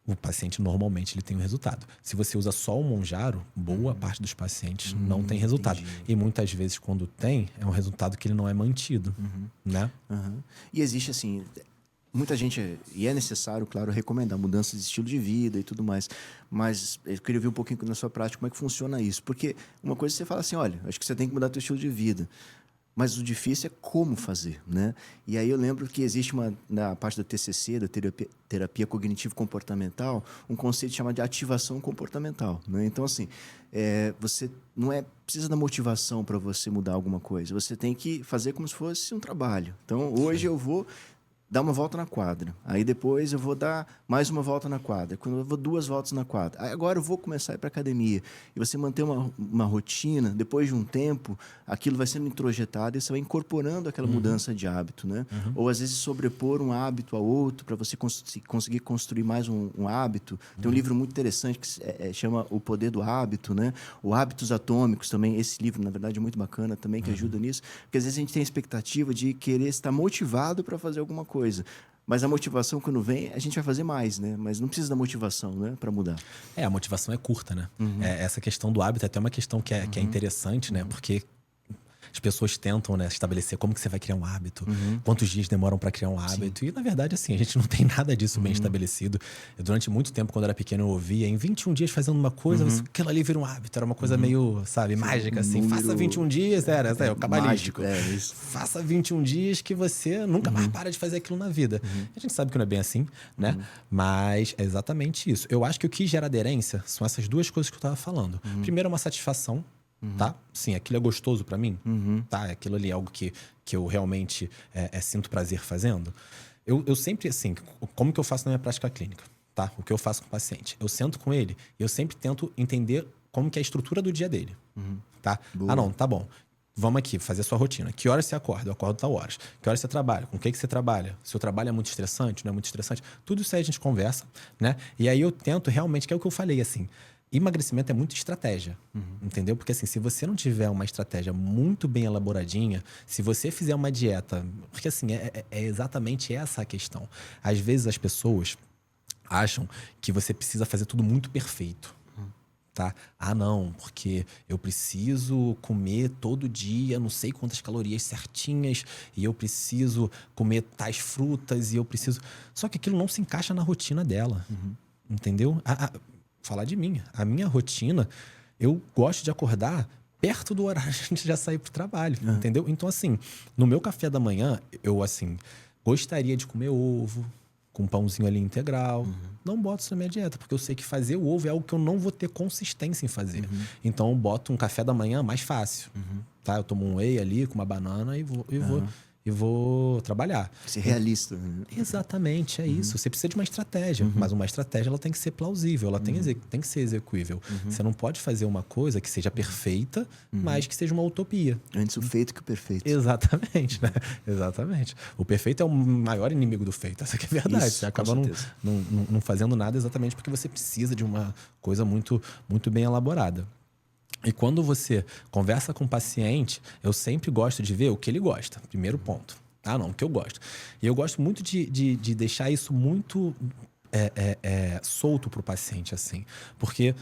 S2: O paciente, normalmente, ele tem um resultado. Se você usa só o Monjaro, boa parte dos pacientes não tem resultado. Entendi. E, muitas vezes, quando tem, é um resultado que ele não é mantido, né?
S1: E existe, assim... Muita gente, e é necessário, claro, recomendar mudança de estilo de vida e tudo mais, mas eu queria ver um pouquinho na sua prática como é que funciona isso. Porque uma coisa você fala assim, olha, acho que você tem que mudar seu estilo de vida, mas o difícil é como fazer, né? E aí eu lembro que existe na parte da TCC, da terapia cognitivo-comportamental, um conceito chamado de ativação comportamental, né? Então, assim, você não precisa da motivação para você mudar alguma coisa, você tem que fazer como se fosse um trabalho. Então, hoje eu vou dar uma volta na quadra. Aí depois eu vou dar mais uma volta na quadra. Quando eu vou 2 voltas na quadra. Aí agora eu vou começar a ir para academia. E você manter uma rotina, depois de um tempo, aquilo vai sendo introjetado e você vai incorporando aquela mudança de hábito, né? Ou às vezes sobrepor um hábito a outro para você conseguir construir mais um hábito. Tem um livro muito interessante que chama O Poder do Hábito, né? O Hábitos Atômicos também. Esse livro, na verdade, é muito bacana também, que ajuda nisso. Porque às vezes a gente tem a expectativa de querer estar motivado para fazer alguma coisa. Mas a motivação, quando vem, a gente vai fazer mais, né? Mas não precisa da motivação, né? Para mudar.
S2: A motivação é curta, né? Essa questão do hábito é até uma questão que é interessante, né? Porque as pessoas tentam, né, estabelecer como que você vai criar um hábito, quantos dias demoram para criar um hábito. Sim. E, na verdade, assim, a gente não tem nada disso bem estabelecido. Eu, durante muito tempo, quando era pequeno, eu ouvia em 21 dias fazendo uma coisa, aquilo ali vira um hábito. Era uma coisa meio, sabe, mágica, assim.
S1: Número...
S2: Faça 21 dias, era o cabalístico.
S1: Mágico, isso.
S2: Faça 21 dias que você nunca mais para de fazer aquilo na vida. A gente sabe que não é bem assim, né? Mas é exatamente isso. Eu acho que o que gera aderência são essas duas coisas que eu estava falando. Primeiro, uma satisfação. Tá? Sim, aquilo é gostoso pra mim. Tá? Aquilo ali é algo que eu realmente sinto prazer fazendo. Eu sempre, assim, como que eu faço na minha prática clínica? Tá? O que eu faço com o paciente? Eu sento com ele e eu sempre tento entender como que é a estrutura do dia dele. Tá?
S1: Boa.
S2: Ah, não, tá bom. Vamos aqui, fazer a sua rotina. Que horas você acorda? Eu acordo tal horas. Que horas você trabalha? Com o que você trabalha? Se o trabalho é muito estressante, não é muito estressante? Tudo isso aí a gente conversa, né? E aí eu tento realmente, que é o que eu falei, assim... Emagrecimento é muito estratégia, entendeu? Porque assim, se você não tiver uma estratégia muito bem elaboradinha, se você fizer uma dieta... Porque assim, é exatamente essa a questão. Às vezes as pessoas acham que você precisa fazer tudo muito perfeito, tá? Ah, não, porque eu preciso comer todo dia não sei quantas calorias certinhas e eu preciso comer tais frutas e eu preciso... Só que aquilo não se encaixa na rotina dela, entendeu? Falar de mim. A minha rotina, eu gosto de acordar perto do horário que a gente já sair pro trabalho, entendeu? Então, assim, no meu café da manhã, eu, assim, gostaria de comer ovo com um pãozinho ali integral. Não boto isso na minha dieta, porque eu sei que fazer o ovo é algo que eu não vou ter consistência em fazer. Então, eu boto um café da manhã mais fácil, tá? Eu tomo um whey ali com uma banana e vou trabalhar.
S1: Ser realista. Né?
S2: Exatamente, é isso. Você precisa de uma estratégia, mas uma estratégia ela tem que ser plausível, ela tem que ser execuível. Você não pode fazer uma coisa que seja perfeita, mas que seja uma utopia.
S1: Antes o feito que o perfeito.
S2: Exatamente, né? Exatamente. O perfeito é o maior inimigo do feito, essa que é a verdade.
S1: Isso,
S2: você acaba não fazendo nada exatamente porque você precisa de uma coisa muito, muito bem elaborada. E quando você conversa com o paciente, eu sempre gosto de ver o que ele gosta. Primeiro ponto. Ah, não, o que eu gosto. E eu gosto muito de deixar isso muito solto para o paciente, assim. Porque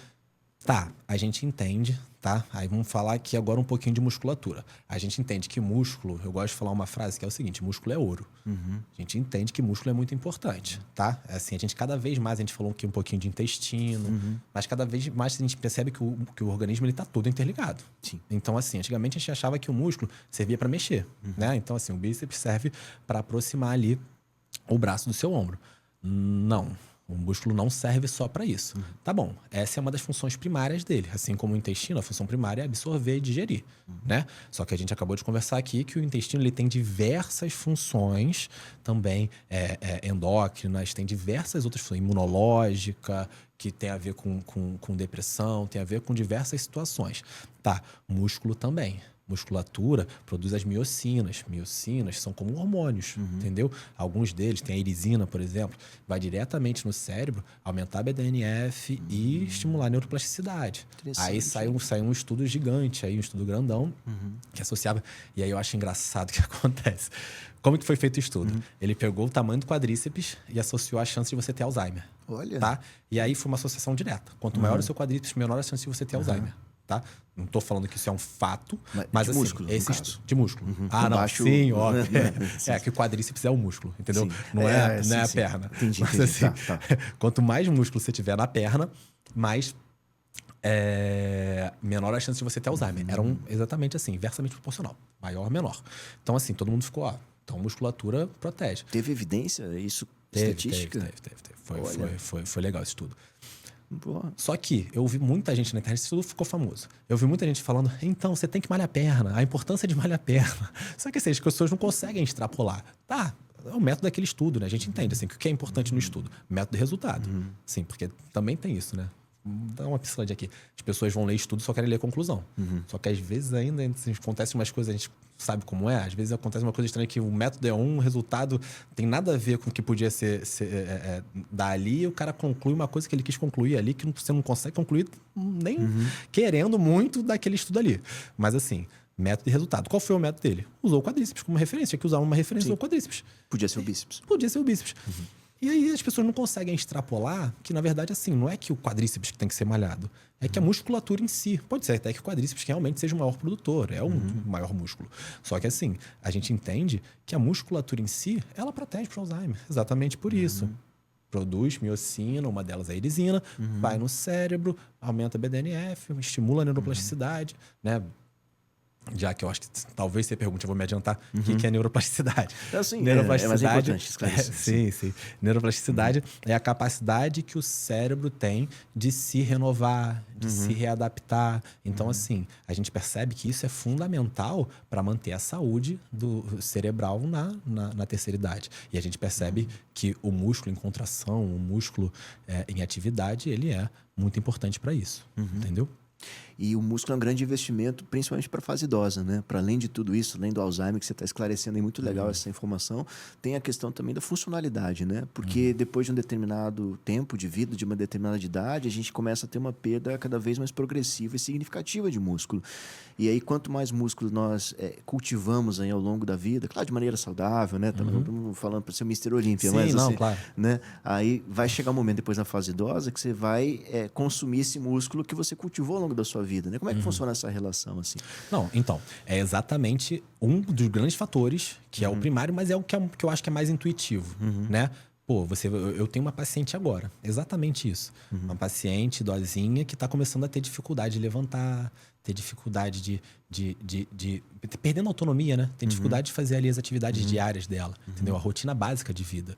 S2: Tá, a gente entende, tá? Aí vamos falar aqui agora um pouquinho de musculatura. A gente entende que músculo, eu gosto de falar uma frase que é o seguinte: músculo é ouro. A gente entende que músculo é muito importante, tá? Assim, a gente cada vez mais, a gente falou aqui um pouquinho de intestino, mas cada vez mais a gente percebe que o organismo ele tá todo interligado.
S1: Sim.
S2: Então, assim, antigamente a gente achava que o músculo servia para mexer, né? Então, assim, o bíceps serve para aproximar ali o braço do seu ombro. Não. O músculo não serve só para isso. Tá bom, essa é uma das funções primárias dele. Assim como o intestino, a função primária é absorver e digerir, né? Só que a gente acabou de conversar aqui que o intestino ele tem diversas funções também endócrinas, tem diversas outras funções, imunológica, que tem a ver com depressão, tem a ver com diversas situações. Tá, músculo também. Musculatura produz as miocinas. Miocinas são como hormônios, entendeu? Alguns deles, tem a irisina, por exemplo, vai diretamente no cérebro, aumentar a BDNF e estimular a neuroplasticidade. Aí sai um estudo gigante, aí um estudo grandão, que associava... E aí eu acho engraçado o que acontece. Como que foi feito o estudo? Ele pegou o tamanho do quadríceps e associou a chance de você ter Alzheimer.
S1: Olha.
S2: Tá? E aí foi uma associação direta. Quanto maior o seu quadríceps, menor a chance de você ter Alzheimer. Tá? Não tô falando que isso é um fato, mas
S1: de
S2: assim,
S1: músculo, no
S2: esse
S1: caso.
S2: de músculo. Ah, não,
S1: Baixo,
S2: sim, óbvio.
S1: Sim.
S2: É que o quadríceps é o músculo, entendeu?
S1: Sim.
S2: Não é
S1: Sim,
S2: a
S1: sim.
S2: perna.
S1: Entendi.
S2: Mas assim,
S1: Tá.
S2: quanto mais músculo você tiver na perna, mais menor a chance de você ter Alzheimer. Era exatamente assim, inversamente proporcional. Maior, menor. Então assim, todo mundo ficou, então musculatura protege.
S1: Teve evidência? Isso, estatística?
S2: Teve. Foi legal isso tudo.
S1: Boa.
S2: Só que eu vi muita gente na internet, isso tudo ficou famoso. Eu vi muita gente falando, então, você tem que malhar a perna, a importância de malhar a perna. Só que assim, as pessoas não conseguem extrapolar. Tá, é o método daquele estudo, né? A gente entende assim, que o que é importante no estudo? Método e resultado. Sim, porque também tem isso, né? Dá uma pinceladinha aqui. As pessoas vão ler estudo e só querem ler conclusão. Só que às vezes ainda acontecem umas coisas, a gente sabe como é. Às vezes acontece uma coisa estranha que o método é o resultado tem nada a ver com o que podia ser dar ali, e o cara conclui uma coisa que ele quis concluir ali, que você não consegue concluir nem querendo muito daquele estudo ali. Mas assim, método e resultado. Qual foi o método dele? Usou o quadríceps como referência. Tinha que usar uma referência do quadríceps.
S1: Podia ser o bíceps.
S2: Podia ser o bíceps. E aí as pessoas não conseguem extrapolar que, na verdade, assim, não é que o quadríceps que tem que ser malhado. É que a musculatura em si. Pode ser até que o quadríceps realmente seja o maior produtor. É o maior músculo. Só que, assim, a gente entende que a musculatura em si, ela protege para o Alzheimer. Exatamente por isso. Produz miocina, uma delas é a irisina, vai no cérebro, aumenta a BDNF, estimula a neuroplasticidade, né? Já que eu acho que talvez você pergunte, eu vou me adiantar, o que é neuroplasticidade?
S1: Assim,
S2: Neuroplasticidade,
S1: é mais importante esclarecer.
S2: sim. Neuroplasticidade é a capacidade que o cérebro tem de se renovar, de se readaptar. Então, assim, a gente percebe que isso é fundamental para manter a saúde do cerebral na terceira idade. E a gente percebe que o músculo em contração, o músculo em atividade, ele é muito importante para isso, entendeu?
S1: E o músculo é um grande investimento, principalmente para a fase idosa, né? Para além de tudo isso, além do Alzheimer, que você está esclarecendo aí, muito legal essa informação, tem a questão também da funcionalidade, né? Porque depois de um determinado tempo de vida, de uma determinada idade, a gente começa a ter uma perda cada vez mais progressiva e significativa de músculo. E aí, quanto mais músculo nós cultivamos aí ao longo da vida, claro, de maneira saudável, né? Estamos falando para ser o Mr. Olímpia,
S2: Sim,
S1: mas
S2: não,
S1: assim,
S2: claro.
S1: né? Aí vai chegar um momento depois na fase idosa que você vai consumir esse músculo que você cultivou ao longo da sua vida, né? Como é que funciona essa relação assim?
S2: Não, então, é exatamente um dos grandes fatores, que é o primário, mas é o que eu acho que é mais intuitivo, né? Pô, eu tenho uma paciente agora, exatamente isso. Uma paciente idosinha que está começando a ter dificuldade de levantar, ter dificuldade perdendo autonomia, né? Tem dificuldade de fazer ali as atividades diárias dela, entendeu? A rotina básica de vida.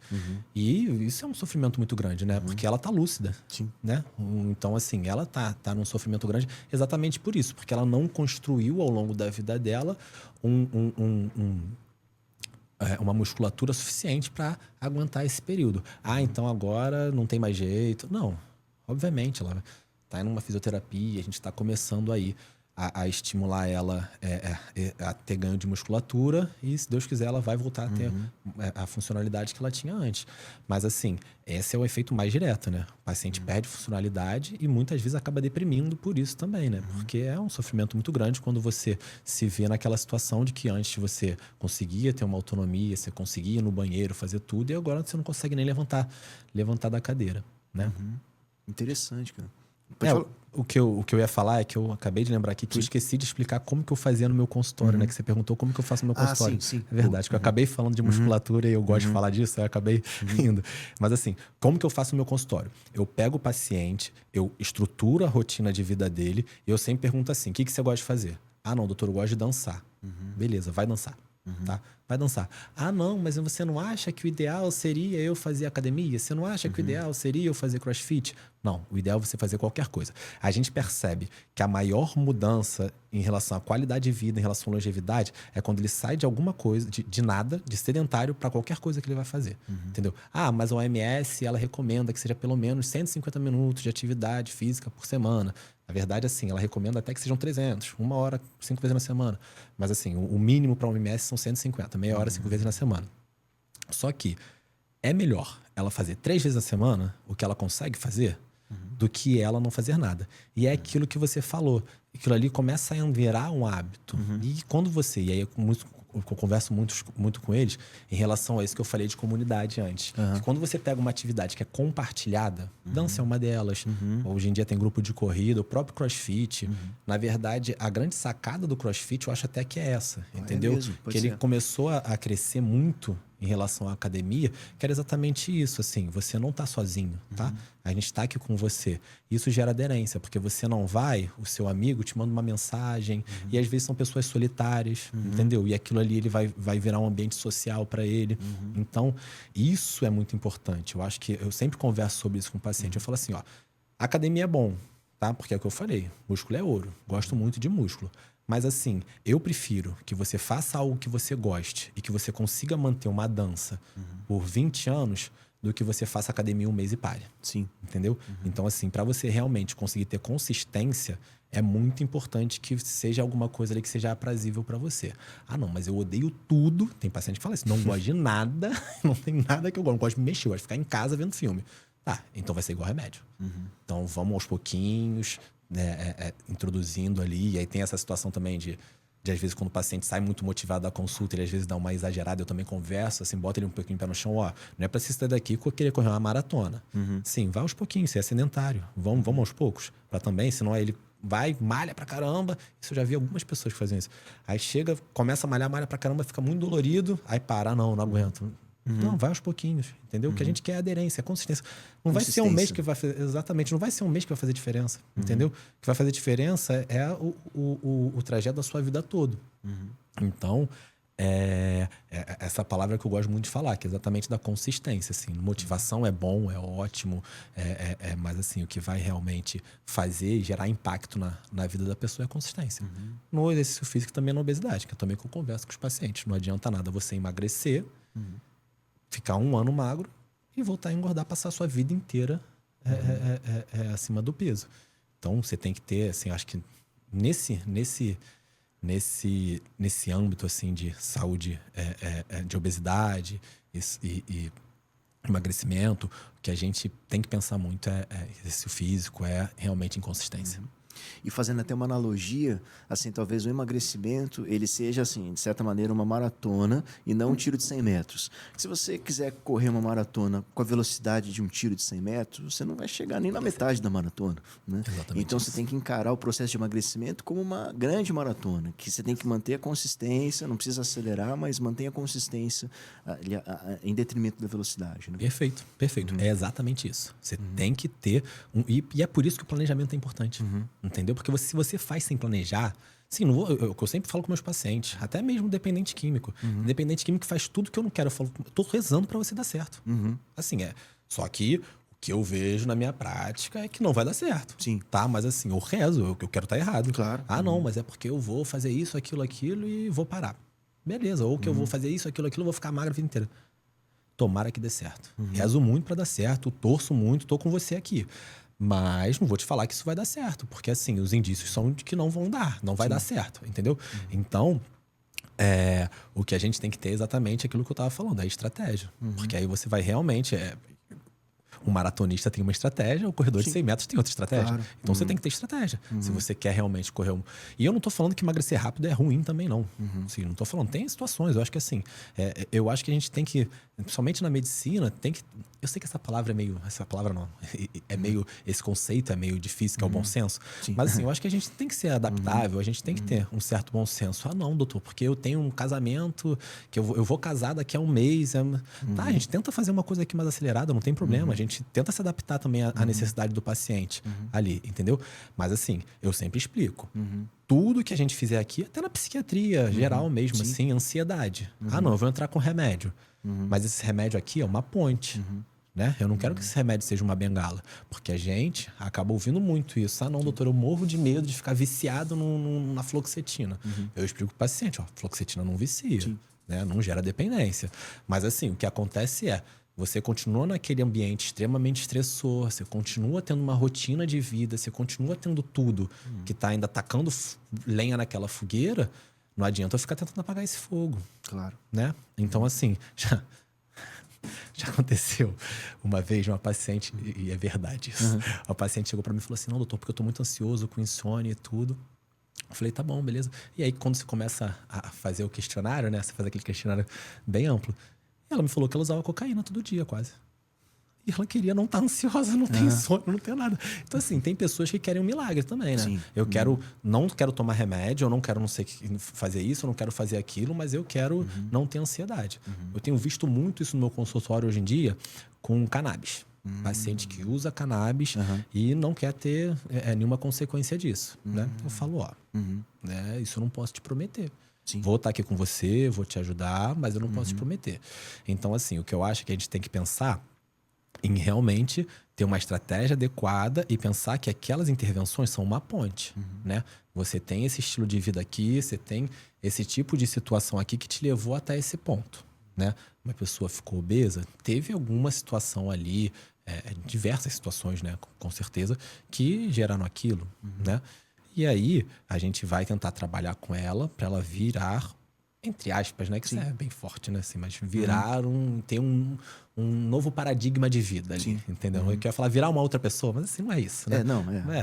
S2: E isso é um sofrimento muito grande, né? Porque ela tá lúcida,
S1: Sim.
S2: né? Então, assim, ela tá num sofrimento grande exatamente por isso, porque ela não construiu ao longo da vida dela uma musculatura suficiente para aguentar esse período. Ah, então agora não tem mais jeito. Não, obviamente, ela está em uma fisioterapia, a gente está começando aí a estimular ela a ter ganho de musculatura e, se Deus quiser, ela vai voltar a ter a funcionalidade que ela tinha antes. Mas, assim, esse é o efeito mais direto, né? O paciente perde funcionalidade e muitas vezes acaba deprimindo por isso também, né? Porque é um sofrimento muito grande quando você se vê naquela situação de que antes você conseguia ter uma autonomia, você conseguia ir no banheiro, fazer tudo, e agora você não consegue nem levantar da cadeira, né?
S1: Interessante, cara. Pode falar.
S2: O que eu ia falar é que eu acabei de lembrar aqui que eu esqueci de explicar como que eu fazia no meu consultório, né? Que você perguntou como que eu faço no meu consultório.
S1: Sim.
S2: É verdade, que eu acabei falando de musculatura e eu gosto de falar disso, eu acabei indo. Mas assim, como que eu faço no meu consultório? Eu pego o paciente, eu estruturo a rotina de vida dele e eu sempre pergunto assim, o que você gosta de fazer? Ah, não, doutor, eu gosto de dançar. Beleza, vai dançar. Tá? Vai dançar. Ah, não, mas você não acha que o ideal seria eu fazer academia? Você não acha que o ideal seria eu fazer crossfit? Não, o ideal é você fazer qualquer coisa. A gente percebe que a maior mudança em relação à qualidade de vida, em relação à longevidade, é quando ele sai de alguma coisa, de nada, de sedentário, para qualquer coisa que ele vai fazer. Entendeu? Ah, mas a OMS, ela recomenda que seja pelo menos 150 minutos de atividade física por semana. Na verdade, assim, ela recomenda até que sejam 300, 1 hora, 5 vezes na semana. Mas, assim, o mínimo para a OMS são 150, meia hora, 5 vezes na semana. Só que é melhor ela fazer 3 vezes na semana o que ela consegue fazer do que ela não fazer nada. E é aquilo que você falou. Aquilo ali começa a virar um hábito. E quando você... E aí eu converso muito com eles em relação a isso que eu falei de comunidade antes. Que quando você pega uma atividade que é compartilhada, dança é uma delas. Hoje em dia tem grupo de corrida, o próprio crossfit. Na verdade, a grande sacada do crossfit eu acho até que é essa. Entendeu?
S1: É mesmo,
S2: que ele começou a crescer muito em relação à academia, que era exatamente isso, assim, você não tá sozinho, tá? A gente tá aqui com você. Isso gera aderência, porque você não vai, o seu amigo te manda uma mensagem, e às vezes são pessoas solitárias, entendeu? E aquilo ali ele vai virar um ambiente social para ele. Então, isso é muito importante. Eu acho que eu sempre converso sobre isso com o paciente. Eu falo assim, ó, academia é bom, tá? Porque é o que eu falei, músculo é ouro. Gosto muito de músculo. Mas assim, eu prefiro que você faça algo que você goste e que você consiga manter uma dança por 20 anos do que você faça academia 1 mês e pare.
S1: Sim.
S2: Entendeu? Então, assim, para você realmente conseguir ter consistência, é muito importante que seja alguma coisa ali que seja aprazível para você. Ah, não, mas eu odeio tudo. Tem paciente que fala assim, não gosto de nada, não tem nada que eu gosto. Não gosto de mexer, eu gosto de ficar em casa vendo filme. Tá, então vai ser igual remédio. Então, vamos aos pouquinhos... introduzindo ali, e aí tem essa situação também de às vezes quando o paciente sai muito motivado da consulta, ele às vezes dá uma exagerada, eu também converso, assim, bota ele um pouquinho pé no chão, ó, não é pra você sair daqui querer correr uma maratona. Sim, vai aos pouquinhos, você é sedentário, vamos aos poucos, pra também, senão aí ele vai, malha pra caramba, isso eu já vi algumas pessoas que fazem isso, aí chega, começa a malha pra caramba, fica muito dolorido, aí para, não aguento. Não, vai aos pouquinos, entendeu? O que a gente quer é aderência, é consistência. Não vai ser um mês que vai fazer... Exatamente, não vai ser um mês que vai fazer diferença, entendeu? O que vai fazer diferença é o trajeto da sua vida todo. Então, essa palavra que eu gosto muito de falar, que é exatamente da consistência, assim. Motivação é bom, é ótimo, mas assim, o que vai realmente fazer e gerar impacto na vida da pessoa é a consistência. No exercício físico também na obesidade, que é também que eu converso com os pacientes. Não adianta nada você emagrecer, ficar 1 ano magro e voltar a engordar, passar a sua vida inteira acima do peso. Então, você tem que ter, assim, acho que nesse âmbito, assim, de saúde, de obesidade e emagrecimento, o que a gente tem que pensar muito exercício físico, realmente inconsistência.
S1: E fazendo até uma analogia, assim, talvez o emagrecimento, ele seja, assim, de certa maneira, uma maratona e não um tiro de 100 metros. Se você quiser correr uma maratona com a velocidade de um tiro de 100 metros, você não vai chegar nem na metade da maratona, né? Então, você tem que encarar o processo de emagrecimento como uma grande maratona, que você tem que manter a consistência, não precisa acelerar, mas mantenha a consistência em detrimento da velocidade, né?
S2: Perfeito. É exatamente isso. Você tem que ter... E é por isso que o planejamento é importante. Entendeu? Porque se você faz sem planejar... Sim, eu sempre falo com meus pacientes, até mesmo dependente químico. Dependente químico faz tudo que eu não quero. Eu falo, tô rezando para você dar certo. Assim, Só que o que eu vejo na minha prática é que não vai dar certo.
S1: Sim.
S2: Tá? Mas assim, eu rezo, eu quero estar errado.
S1: Claro.
S2: Ah, não, mas é porque eu vou fazer isso, aquilo e vou parar. Beleza. Ou que eu vou fazer isso, aquilo, vou ficar magro a vida inteira. Tomara que dê certo. Rezo muito para dar certo, torço muito, tô com você aqui. Mas não vou te falar que isso vai dar certo, porque assim, os indícios são de que não vão dar, não vai dar certo, entendeu? Então, o que a gente tem que ter é exatamente aquilo que eu tava falando, a estratégia. Porque aí você vai realmente... O maratonista tem uma estratégia, o corredor de 100 metros tem outra estratégia.
S1: Claro.
S2: Então você tem que ter estratégia. Se você quer realmente correr E eu não tô falando que emagrecer rápido é ruim também, não. Assim, não tô falando. Tem situações. Eu acho que assim, eu acho que a gente tem que, principalmente na medicina, tem que. Eu sei que essa palavra é meio. Essa palavra não. É meio. Esse conceito é meio difícil, que é o bom senso.
S1: Sim.
S2: Mas assim, eu acho que a gente tem que ser adaptável, a gente tem que ter um certo bom senso. Ah, não, doutor, porque eu tenho um casamento, que eu vou casar daqui a um mês. Tá, a gente tenta fazer uma coisa aqui mais acelerada, não tem problema. A gente tenta se adaptar também à necessidade do paciente ali, entendeu? Mas assim, eu sempre explico. Tudo que a gente fizer aqui, até na psiquiatria geral mesmo, assim, ansiedade. Ah, não, eu vou entrar com remédio. Mas esse remédio aqui é uma ponte. Né? Eu não quero que esse remédio seja uma bengala. Porque a gente acaba ouvindo muito isso. Ah, não, doutor, eu morro de medo de ficar viciado na fluoxetina. Eu explico pro paciente, ó, fluoxetina não vicia, né? Não gera dependência. Mas assim, o que acontece é, você continua naquele ambiente extremamente estressor, você continua tendo uma rotina de vida, você continua tendo tudo que tá ainda tacando lenha naquela fogueira, não adianta eu ficar tentando apagar esse fogo.
S1: Claro.
S2: Né? Então, assim, já aconteceu uma vez uma paciente, e é verdade isso, uma paciente chegou pra mim e falou assim, não, doutor, porque eu tô muito ansioso com insônia e tudo. Eu falei, tá bom, beleza. E aí, quando você começa a fazer o questionário, né? Você faz aquele questionário bem amplo. Ela me falou que ela usava cocaína todo dia, quase. E ela queria não estar ansiosa, não ter insônia, não ter nada. Então, assim, tem pessoas que querem um milagre também, né?
S1: Sim.
S2: Eu não quero tomar remédio, eu não quero não sei fazer isso, eu não quero fazer aquilo, mas eu quero não ter ansiedade. Eu tenho visto muito isso no meu consultório hoje em dia com cannabis. Paciente que usa cannabis e não quer ter nenhuma consequência disso, né? Eu falo, ó, né, isso eu não posso te prometer.
S1: Sim.
S2: Vou estar aqui com você, vou te ajudar, mas eu não posso te prometer. Então, assim, o que eu acho que a gente tem que pensar em realmente ter uma estratégia adequada e pensar que aquelas intervenções são uma ponte, né? Você tem esse estilo de vida aqui, você tem esse tipo de situação aqui que te levou até esse ponto, né? Uma pessoa ficou obesa, teve alguma situação ali, diversas situações, né? Com certeza, que geraram aquilo, né? E aí, a gente vai tentar trabalhar com ela para ela virar, entre aspas, né? Que isso é bem forte, né? Assim, mas virar ter um novo paradigma de vida ali, entendeu? Eu queria falar virar uma outra pessoa, mas assim, não é isso, né?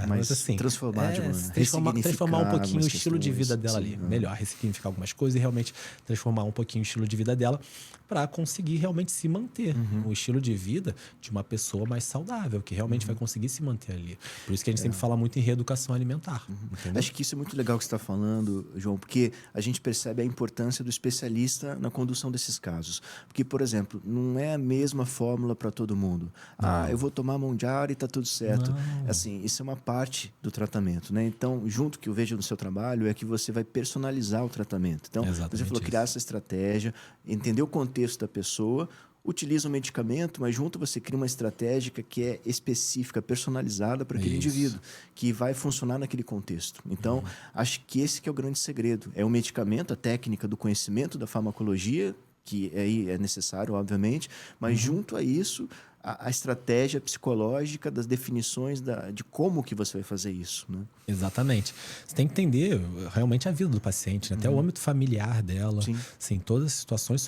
S1: Mas
S2: assim,
S1: transformar de uma
S2: transformar um pouquinho o estilo de vida dela
S1: sim,
S2: ali. Melhor, ressignificar algumas coisas e realmente transformar um pouquinho o estilo de vida dela para conseguir realmente se manter o estilo de vida de uma pessoa mais saudável, que realmente vai conseguir se manter ali. Por isso que a gente sempre fala muito em reeducação alimentar.
S1: Acho que isso é muito legal que você está falando, João, porque a gente percebe a importância do especialista na condução desses casos. Porque, por exemplo, não é a mesma fórmula para todo mundo. Ah, eu vou tomar Mondiara e está tudo certo. Assim, isso é uma parte do tratamento, né? Então, junto que eu vejo no seu trabalho é que você vai personalizar o tratamento. Então, você falou criar essa estratégia, entender o contexto da pessoa, utiliza o medicamento, mas junto você cria uma estratégia que é específica, personalizada para aquele indivíduo, que vai funcionar naquele contexto. Então, acho que esse que é o grande segredo. É o medicamento, a técnica do conhecimento da farmacologia, que aí é necessário, obviamente, mas junto a isso, a estratégia psicológica das definições de como que você vai fazer isso, né?
S2: Exatamente. Você tem que entender realmente a vida do paciente, né? Até o âmbito familiar dela. Sim, todas as situações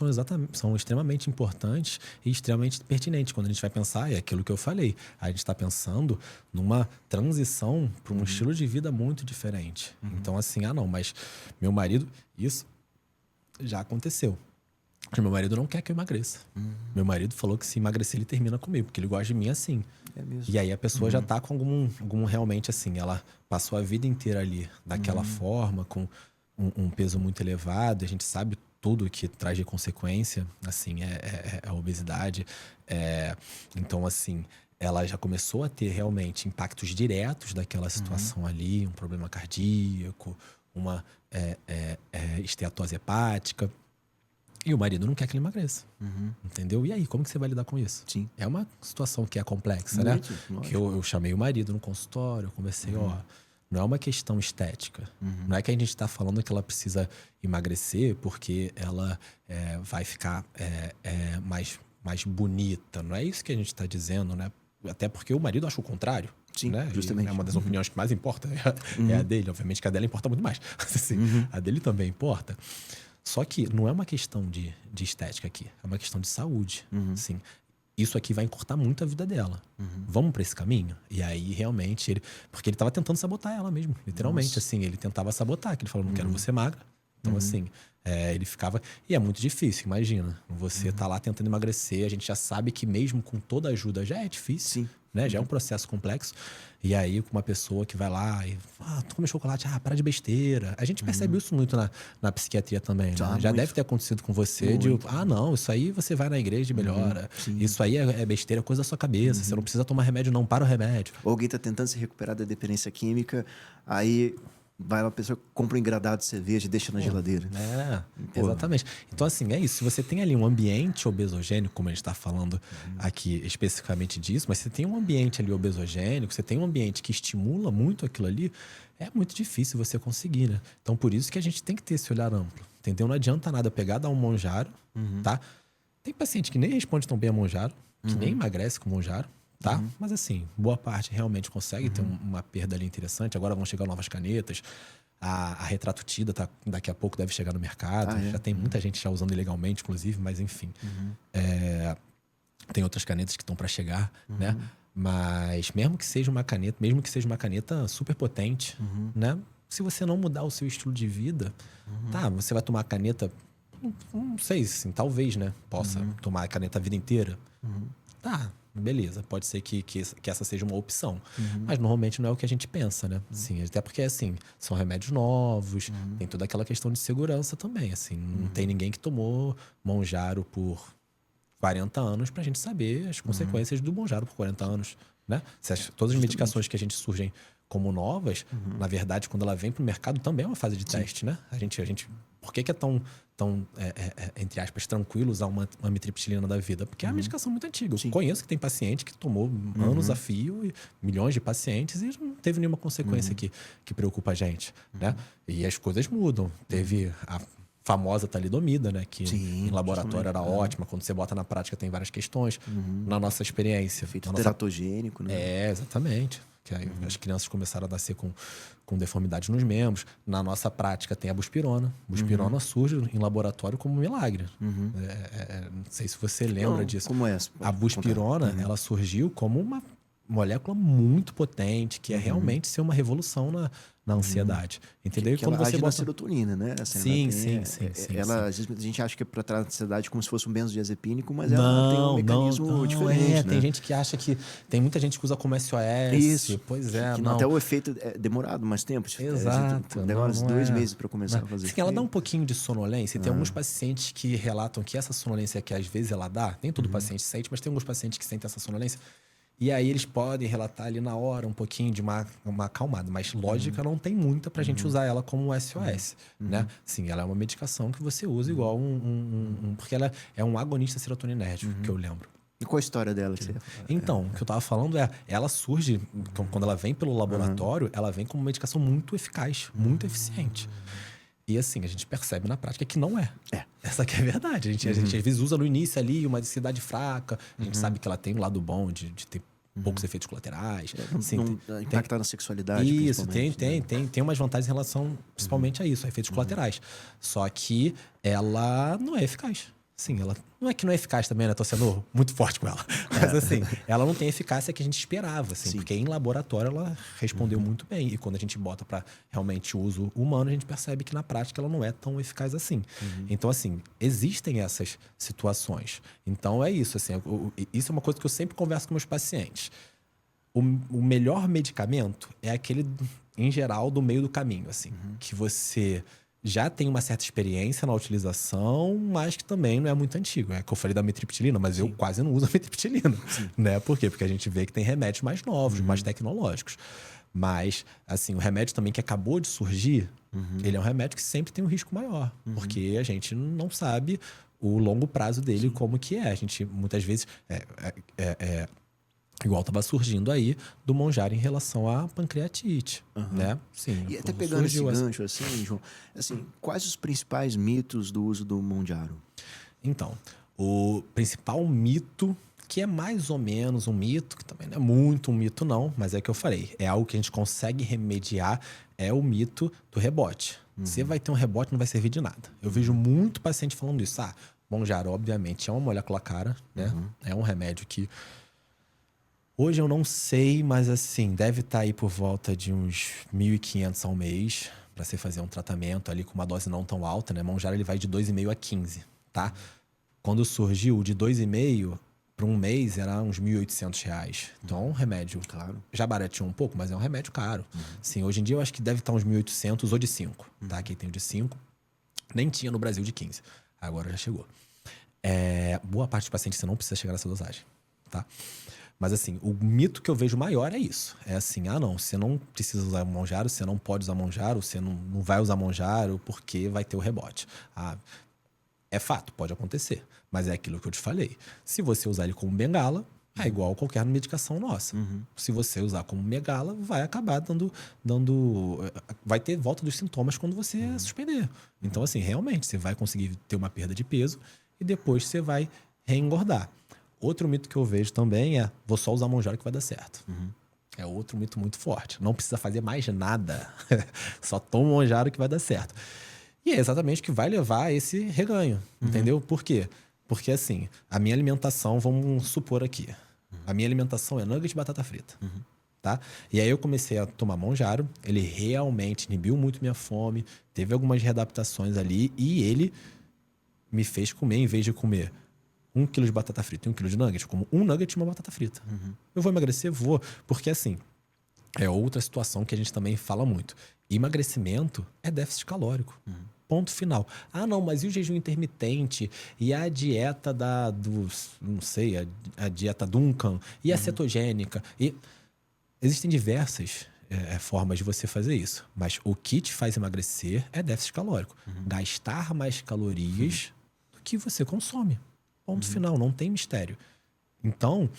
S2: são extremamente importantes e extremamente pertinentes. Quando a gente vai pensar, é aquilo que eu falei, a gente está pensando numa transição para um estilo de vida muito diferente. Então, assim, não, mas meu marido, isso já aconteceu. Meu marido não quer que eu emagreça. Meu marido falou que se emagrecer ele termina comigo, porque ele gosta de mim assim.
S1: É mesmo.
S2: E aí a pessoa já tá com algum realmente assim, ela passou a vida inteira ali daquela forma, com um peso muito elevado, a gente sabe tudo que traz de consequência, assim, a obesidade. Então, assim, ela já começou a ter realmente impactos diretos daquela situação ali, um problema cardíaco, uma esteatose hepática. E o marido não quer que ele emagreça. Entendeu? E aí, como que você vai lidar com isso?
S1: Sim.
S2: É uma situação que é complexa,
S1: muito,
S2: né? Que eu chamei o marido no consultório, eu conversei, não é uma questão estética. Não é que a gente está falando que ela precisa emagrecer porque ela vai ficar mais bonita. Não é isso que a gente está dizendo, né? Até porque o marido acha o contrário.
S1: Sim,
S2: né?
S1: justamente.
S2: É uma das opiniões que mais importa. É a dele. Obviamente que a dela importa muito mais. Assim, a dele também importa. Só que não é uma questão de estética aqui, é uma questão de saúde. Sim. isso aqui vai encurtar muito a vida dela. Vamos para esse caminho? E aí, realmente, porque ele tava tentando sabotar ela mesmo, literalmente.
S1: Nossa.
S2: Assim, ele tentava sabotar, que ele falou, não quero você magra. Então, assim, ele ficava... E é muito difícil, imagina. Você tá lá tentando emagrecer, a gente já sabe que mesmo com toda a ajuda já é difícil.
S1: Sim.
S2: Né? Já é um processo complexo. E aí, com uma pessoa que vai lá e... tu come chocolate, para de besteira. A gente percebe isso muito na psiquiatria também, né? Já
S1: muito.
S2: deve ter acontecido com você de... não, isso aí você vai na igreja e melhora. Isso aí é besteira, coisa da sua cabeça. Você não precisa tomar remédio, não. Para o remédio.
S1: Ou alguém tá tentando se recuperar da dependência química, aí vai uma pessoa, compra um engradado de cerveja e deixa na geladeira.
S2: Exatamente. Então, assim, é isso. Se você tem ali um ambiente obesogênico, como a gente está falando aqui especificamente disso, mas você tem um ambiente ali obesogênico, você tem um ambiente que estimula muito aquilo ali, é muito difícil você conseguir, né? Então, por isso que a gente tem que ter esse olhar amplo, entendeu? Não adianta nada pegar, dar um Monjaro, tá? Tem paciente que nem responde tão bem a Monjaro, que nem emagrece com Monjaro, tá? Mas assim, boa parte realmente consegue ter uma perda ali interessante. Agora vão chegar novas canetas. A Retrato Tida daqui a pouco deve chegar no mercado. Já tem muita gente já usando ilegalmente, inclusive, mas enfim. Tem outras canetas que estão para chegar, né? Mas mesmo que seja uma caneta super potente, né? Se você não mudar o seu estilo de vida, tá? Você vai tomar a caneta, não sei, assim, talvez, né? Possa tomar a caneta a vida inteira. Tá, beleza, pode ser que essa seja uma opção. Mas normalmente não é o que a gente pensa, né? Sim, até porque, assim, são remédios novos, tem toda aquela questão de segurança também, assim. Não tem ninguém que tomou Monjaro por 40 anos pra gente saber as consequências do Monjaro por 40 anos, né? Todas as medicações que a gente surgem como novas, na verdade, quando ela vem pro mercado, também é uma fase de teste, né? Por que é tão entre aspas, tranquilo usar uma amitriptilina da vida? Porque é uma medicação muito antiga. Eu conheço que tem paciente que tomou anos a fio, e milhões de pacientes, e não teve nenhuma consequência que preocupa a gente, né? E as coisas mudam. Teve a famosa talidomida, né? Que em laboratório era ótima. Quando você bota na prática tem várias questões. Na nossa experiência...
S1: Efeito teratogênico, né?
S2: Exatamente. Que aí as crianças começaram a nascer com deformidade nos membros. Na nossa prática tem a buspirona. Buspirona surge em laboratório como um milagre. Não sei se você lembra disso.
S1: Como é?
S2: A buspirona, ela surgiu como uma molécula muito potente, que é realmente ser uma revolução na ansiedade. Entendeu?
S1: Que ela age na serotonina, né?
S2: Assim, sim.
S1: Às vezes a gente acha que é para tratar a ansiedade como se fosse um benzodiazepínico, mas ela tem um mecanismo diferente, né?
S2: Tem gente que acha que... Tem muita gente que usa como SOS.
S1: Isso.
S2: Pois é,
S1: até o efeito é demorado mais tempo.
S2: Exato.
S1: Demora uns 2 meses para começar a fazer.
S2: Sim, ela dá um pouquinho de sonolência. Tem alguns pacientes que relatam que essa sonolência que às vezes ela dá, nem todo paciente sente, mas tem alguns pacientes que sentem essa sonolência. E aí eles podem relatar ali na hora um pouquinho de uma acalmada. Mas lógica não tem muita pra gente usar ela como um SOS, né? Sim, ela é uma medicação que você usa igual porque ela é um agonista serotoninérgico, que eu lembro.
S1: E qual a história dela? Que você...
S2: Então, o que eu tava falando ela surge, quando ela vem pelo laboratório, ela vem como uma medicação muito eficaz, muito eficiente. E assim, a gente percebe na prática que não é. Essa que é a verdade. A gente às vezes usa no início ali uma densidade fraca. A gente sabe que ela tem um lado bom de ter poucos efeitos colaterais.
S1: Não impactar na sexualidade.
S2: Isso, tem umas vantagens em relação principalmente a isso, a efeitos colaterais. Só que ela não é eficaz. Sim, ela não é que não é eficaz também, né? Tô sendo muito forte com ela. Mas assim, ela não tem a eficácia que a gente esperava, assim, porque em laboratório ela respondeu muito bem. E quando a gente bota para realmente uso humano, a gente percebe que na prática ela não é tão eficaz assim. Então, assim, existem essas situações. Então é isso, assim, isso é uma coisa que eu sempre converso com meus pacientes. O melhor medicamento é aquele, em geral, do meio do caminho, assim, que você já tem uma certa experiência na utilização, mas que também não é muito antigo. É que eu falei da amitriptilina, mas eu quase não uso amitriptilina, né? Por quê? Porque a gente vê que tem remédios mais novos, mais tecnológicos. Mas, assim, o remédio também que acabou de surgir, ele é um remédio que sempre tem um risco maior, porque a gente não sabe o longo prazo dele como que é. A gente, muitas vezes, igual estava surgindo aí do Monjaro em relação à pancreatite, né? Sim.
S1: E até pegando esse gancho assim, João, assim, quais os principais mitos do uso do Monjaro?
S2: Então, o principal mito, que é mais ou menos um mito, que também não é muito um mito não, mas é o que eu falei, é algo que a gente consegue remediar, é o mito do rebote. Você vai ter um rebote, não vai servir de nada. Eu vejo muito paciente falando isso. Monjaro, obviamente, é uma molécula cara, né? É um remédio que... Hoje eu não sei, mas assim, deve estar aí por volta de uns 1.500 ao mês para você fazer um tratamento ali com uma dose não tão alta, né? Monjaro ele vai de 2,5 a 15, tá? Quando surgiu de 2,5 para um mês era uns R$ 1.800. Então é um remédio,
S1: Claro.
S2: já barateou um pouco, mas é um remédio caro. Sim, hoje em dia eu acho que deve estar uns 1.800 ou de 5, tá? Aqui tem o de 5. Nem tinha no Brasil de 15. Agora já chegou. Boa parte dos pacientes você não precisa chegar nessa dosagem, tá? Mas assim, o mito que eu vejo maior é isso. É assim, não, você não precisa usar Monjaro, você não pode usar Monjaro, você não vai usar Monjaro porque vai ter o rebote. É fato, pode acontecer. Mas é aquilo que eu te falei. Se você usar ele como bengala, é igual a qualquer medicação nossa. Se você usar como bengala, vai acabar dando... Vai ter volta dos sintomas quando você suspender. Então, assim, realmente, você vai conseguir ter uma perda de peso e depois você vai reengordar. Outro mito que eu vejo também é: vou só usar Monjaro que vai dar certo. É outro mito muito forte. Não precisa fazer mais nada. Só toma Monjaro que vai dar certo. E é exatamente o que vai levar a esse reganho. Entendeu? Por quê? Porque assim, a minha alimentação, vamos supor aqui. A minha alimentação é nugget e batata frita. Tá? E aí eu comecei a tomar Monjaro. Ele realmente inibiu muito minha fome. Teve algumas readaptações ali. E ele me fez comer, em vez de comer 1 quilo de batata frita e 1 quilo de nugget, como um nugget e uma batata frita. Eu vou emagrecer? Vou. Porque assim, é outra situação que a gente também fala muito. Emagrecimento é déficit calórico. Ponto final. Não, mas e o jejum intermitente? E a dieta não sei, a dieta Duncan? E a cetogênica? E existem diversas formas de você fazer isso. Mas o que te faz emagrecer é déficit calórico. Gastar mais calorias do que você consome. Ponto final, não tem mistério. Então,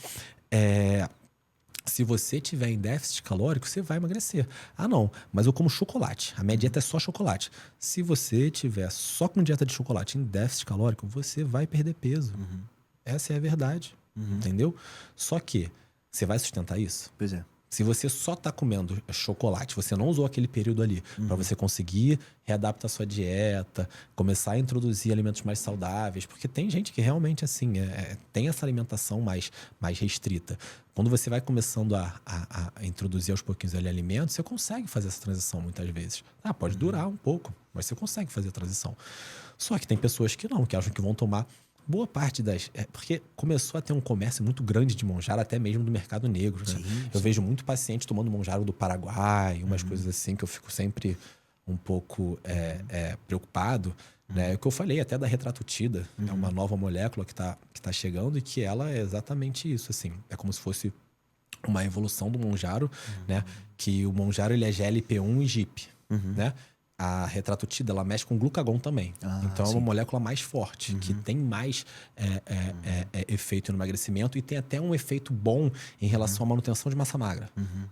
S2: se você tiver em déficit calórico, você vai emagrecer. Não, mas eu como chocolate. A minha dieta é só chocolate. Se você tiver só com dieta de chocolate em déficit calórico, você vai perder peso. Essa é a verdade, entendeu? Só que você vai sustentar isso?
S1: Pois é.
S2: Se você só está comendo chocolate, você não usou aquele período ali para você conseguir readaptar a sua dieta, começar a introduzir alimentos mais saudáveis, porque tem gente que realmente assim tem essa alimentação mais restrita. Quando você vai começando a introduzir aos pouquinhos ali alimentos, você consegue fazer essa transição muitas vezes. Pode durar um pouco, mas você consegue fazer a transição. Só que tem pessoas que não, que acham que vão tomar boa parte porque começou a ter um comércio muito grande de Monjaro, até mesmo do mercado negro, né? Eu vejo muito paciente tomando Monjaro do Paraguai, umas coisas assim que eu fico sempre um pouco preocupado, né? O que eu falei até da retratutida, é uma nova molécula que tá chegando e que ela é exatamente isso, assim. É como se fosse uma evolução do Monjaro, né? Que o Monjaro ele é GLP-1 e GIP, né? A retratutida, ela mexe com glucagon também. Então, é uma molécula mais forte, que tem mais efeito no emagrecimento e tem até um efeito bom em relação à manutenção de massa magra.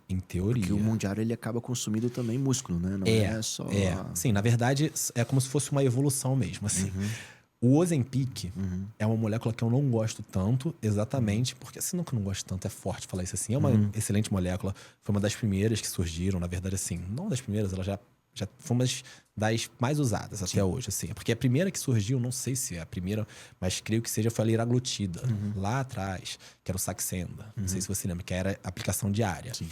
S2: Em teoria.
S1: Porque o Monjaro, ele acaba consumindo também músculo, né? Não é só...
S2: Sim, na verdade, é como se fosse uma evolução mesmo, assim. O Ozempic é uma molécula que eu não gosto tanto, exatamente, porque assim, não que eu não gosto tanto, é forte falar isso assim. É uma excelente molécula, foi uma das primeiras que surgiram, na verdade, assim, não das primeiras, ela já foi uma das mais usadas até hoje, assim. Porque a primeira que surgiu, não sei se é a primeira, mas creio que seja, foi a liraglutida, lá atrás, que era o Saxenda. Não sei se você lembra, que era aplicação diária.
S1: Sim.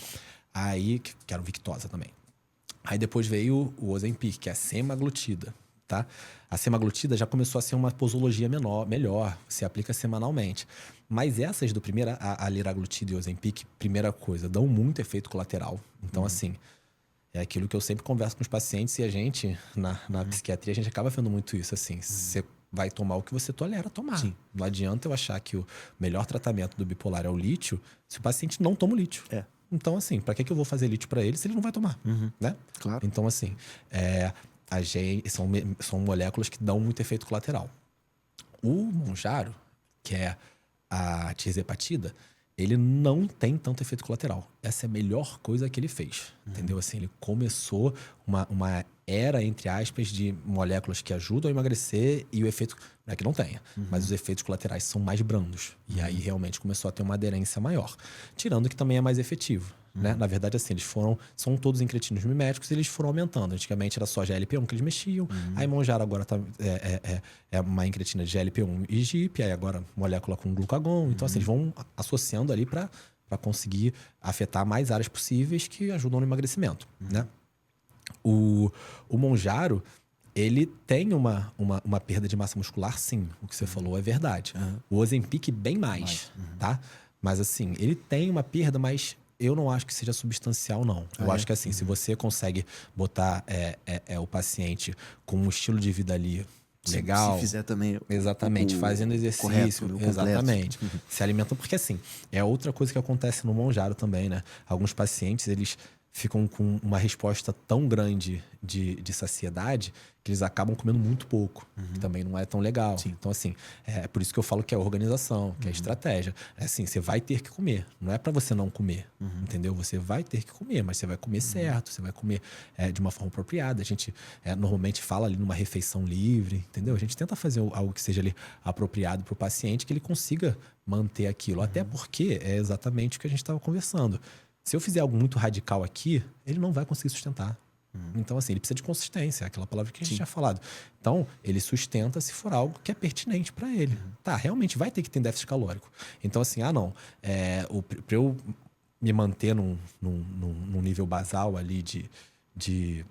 S2: Aí, que era o Victoza também. Aí depois veio o Ozempic, que é a semaglutida, tá? A semaglutida já começou a ser uma posologia melhor, se aplica semanalmente. Mas essas do primeiro, a liraglutida e o Ozempic, primeira coisa, dão muito efeito colateral. Então, assim... É aquilo que eu sempre converso com os pacientes e a gente, na psiquiatria, a gente acaba vendo muito isso, assim. Você vai tomar o que você tolera tomar.
S1: Sim.
S2: Não adianta eu achar que o melhor tratamento do bipolar é o lítio se o paciente não toma o lítio. Então, assim, para que eu vou fazer lítio para ele se ele não vai tomar, né?
S1: Claro.
S2: Então, assim, são moléculas que dão muito efeito colateral. O Monjaro, que é a tirzepatida, ele não tem tanto efeito colateral. Essa é a melhor coisa que ele fez, entendeu? Assim, ele começou uma era, entre aspas, de moléculas que ajudam a emagrecer e o efeito... Não é que não tenha, mas os efeitos colaterais são mais brandos. E aí, realmente, começou a ter uma aderência maior. Tirando que também é mais efetivo, né? Na verdade, assim, são todos incretinos miméticos e eles foram aumentando. Antigamente era só GLP-1 que eles mexiam. Aí Mounjaro agora é uma incretina de GLP-1 e GIP, aí agora molécula com glucagon. Então, assim, eles vão associando ali para conseguir afetar mais áreas possíveis que ajudam no emagrecimento, né? O Mounjaro, ele tem uma perda de massa muscular, sim. O que você falou é verdade. O Ozempic bem mais, tá? Mas assim, ele tem uma perda, mas eu não acho que seja substancial, não. Eu acho que assim, se você consegue botar o paciente com um estilo de vida ali legal...
S1: Se fizer também...
S2: Exatamente, fazendo exercício.
S1: Correto,
S2: exatamente. Se alimentam, porque assim, é outra coisa que acontece no Mounjaro também, né? Alguns pacientes, eles ficam com uma resposta tão grande de saciedade que eles acabam comendo muito pouco, que também não é tão legal. Sim. Então, assim, é por isso que eu falo que é organização, que é estratégia. É assim, você vai ter que comer. Não é para você não comer, entendeu? Você vai ter que comer, mas você vai comer certo, você vai comer de uma forma apropriada. A gente normalmente fala ali numa refeição livre, entendeu? A gente tenta fazer algo que seja ali apropriado para o paciente, que ele consiga manter aquilo. Até porque é exatamente o que a gente estava conversando. Se eu fizer algo muito radical aqui, ele não vai conseguir sustentar. Então, assim, ele precisa de consistência, aquela palavra que a gente tinha falado. Então, ele sustenta se for algo que é pertinente para ele. Tá, realmente vai ter que ter déficit calórico. Então, assim, para eu me manter num nível basal ali de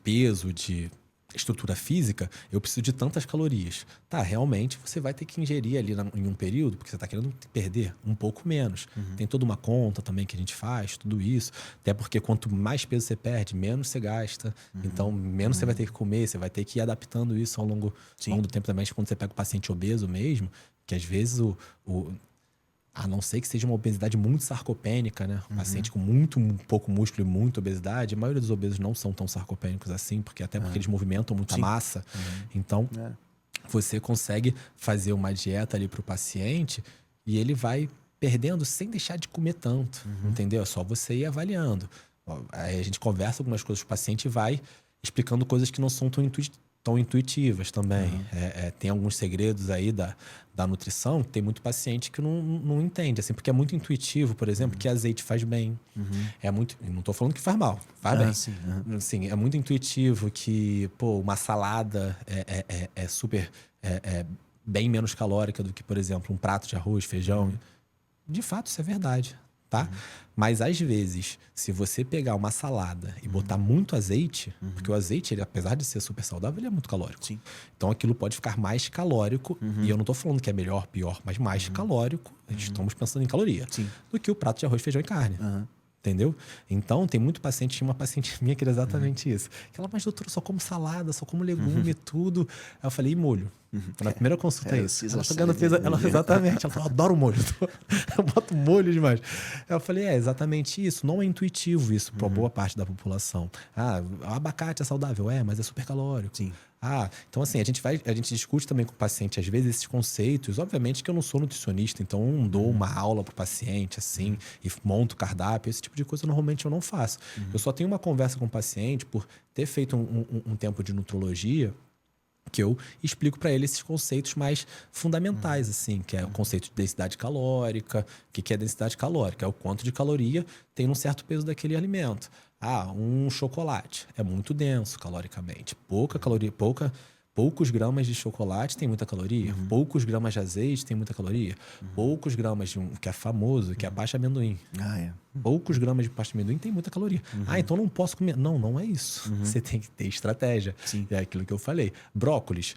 S2: peso, de estrutura física, eu preciso de tantas calorias. Tá, realmente você vai ter que ingerir ali em um período, porque você está querendo perder um pouco menos. Tem toda uma conta também que a gente faz, tudo isso. Até porque quanto mais peso você perde, menos você gasta. Então, menos você vai ter que comer, você vai ter que ir adaptando isso ao longo do tempo também. Quando você pega o paciente obeso mesmo, que às vezes a não ser que seja uma obesidade muito sarcopênica, né? Um paciente com muito pouco músculo e muita obesidade, a maioria dos obesos não são tão sarcopênicos assim, porque eles movimentam muita massa. Então, você consegue fazer uma dieta ali para o paciente e ele vai perdendo sem deixar de comer tanto, entendeu? É só você ir avaliando. Aí a gente conversa algumas coisas com o paciente e vai explicando coisas que não são tão intuitivas também. Tem alguns segredos aí da nutrição que tem muito paciente que não entende, assim, porque é muito intuitivo, por exemplo, que azeite faz bem. Não estou falando que faz mal, faz bem.
S1: Sim,
S2: Sim, é muito intuitivo que, uma salada é super bem menos calórica do que, por exemplo, um prato de arroz, feijão. De fato, isso é verdade, tá? Mas, às vezes, se você pegar uma salada e botar muito azeite, porque o azeite, ele, apesar de ser super saudável, ele é muito calórico. Sim. Então, aquilo pode ficar mais calórico, e eu não tô falando que é melhor, pior, mas mais calórico, estamos pensando em caloria, do que o prato de arroz, feijão e carne. Entendeu? Então, tem muito paciente, tinha uma paciente minha que era exatamente isso. Ela, mas doutora, eu só como salada, só como legume, tudo. Aí eu falei, e molho? Na primeira consulta é isso. Ela chegando, exatamente. Ela falou, adoro molho. Eu boto molho demais. Aí eu falei, exatamente isso. Não é intuitivo isso para boa parte da população. O abacate é saudável? Mas é super calórico. Sim. Então assim, a gente discute também com o paciente, às vezes, esses conceitos. Obviamente que eu não sou nutricionista, então eu não dou uma aula pro paciente, assim, e monto cardápio. Esse tipo de coisa, normalmente, eu não faço. Eu só tenho uma conversa com o paciente por ter feito um tempo de nutrologia, que eu explico para ele esses conceitos mais fundamentais, assim, que é o conceito de densidade calórica. O que é densidade calórica? É o quanto de caloria tem num certo peso daquele alimento. Um chocolate é muito denso caloricamente. Poucos gramas de chocolate tem muita caloria. Poucos gramas de azeite tem muita caloria. Poucos gramas de que é famoso, que é a pasta de amendoim. Poucos gramas de pasta de amendoim tem muita caloria. Então não posso comer. Não é isso. Você tem que ter estratégia. É aquilo que eu falei. Brócolis.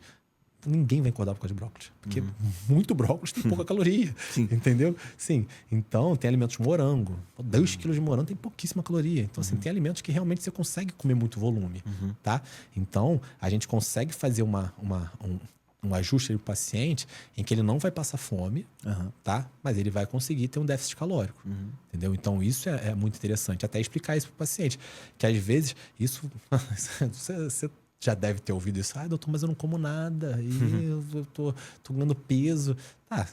S2: Ninguém vai engordar por causa de brócolis. Porque muito brócolis tem pouca caloria. Entendeu? Sim. Então, tem alimentos morango. 2 quilos de morango tem pouquíssima caloria. Então, assim, tem alimentos que realmente você consegue comer muito volume. Tá? Então, a gente consegue fazer um ajuste para o paciente em que ele não vai passar fome, tá? Mas ele vai conseguir ter um déficit calórico. Entendeu? Então, isso é muito interessante. Até explicar isso para o paciente. Que, às vezes, isso... você já deve ter ouvido isso. Doutor, mas eu não como nada. E eu tô ganhando peso.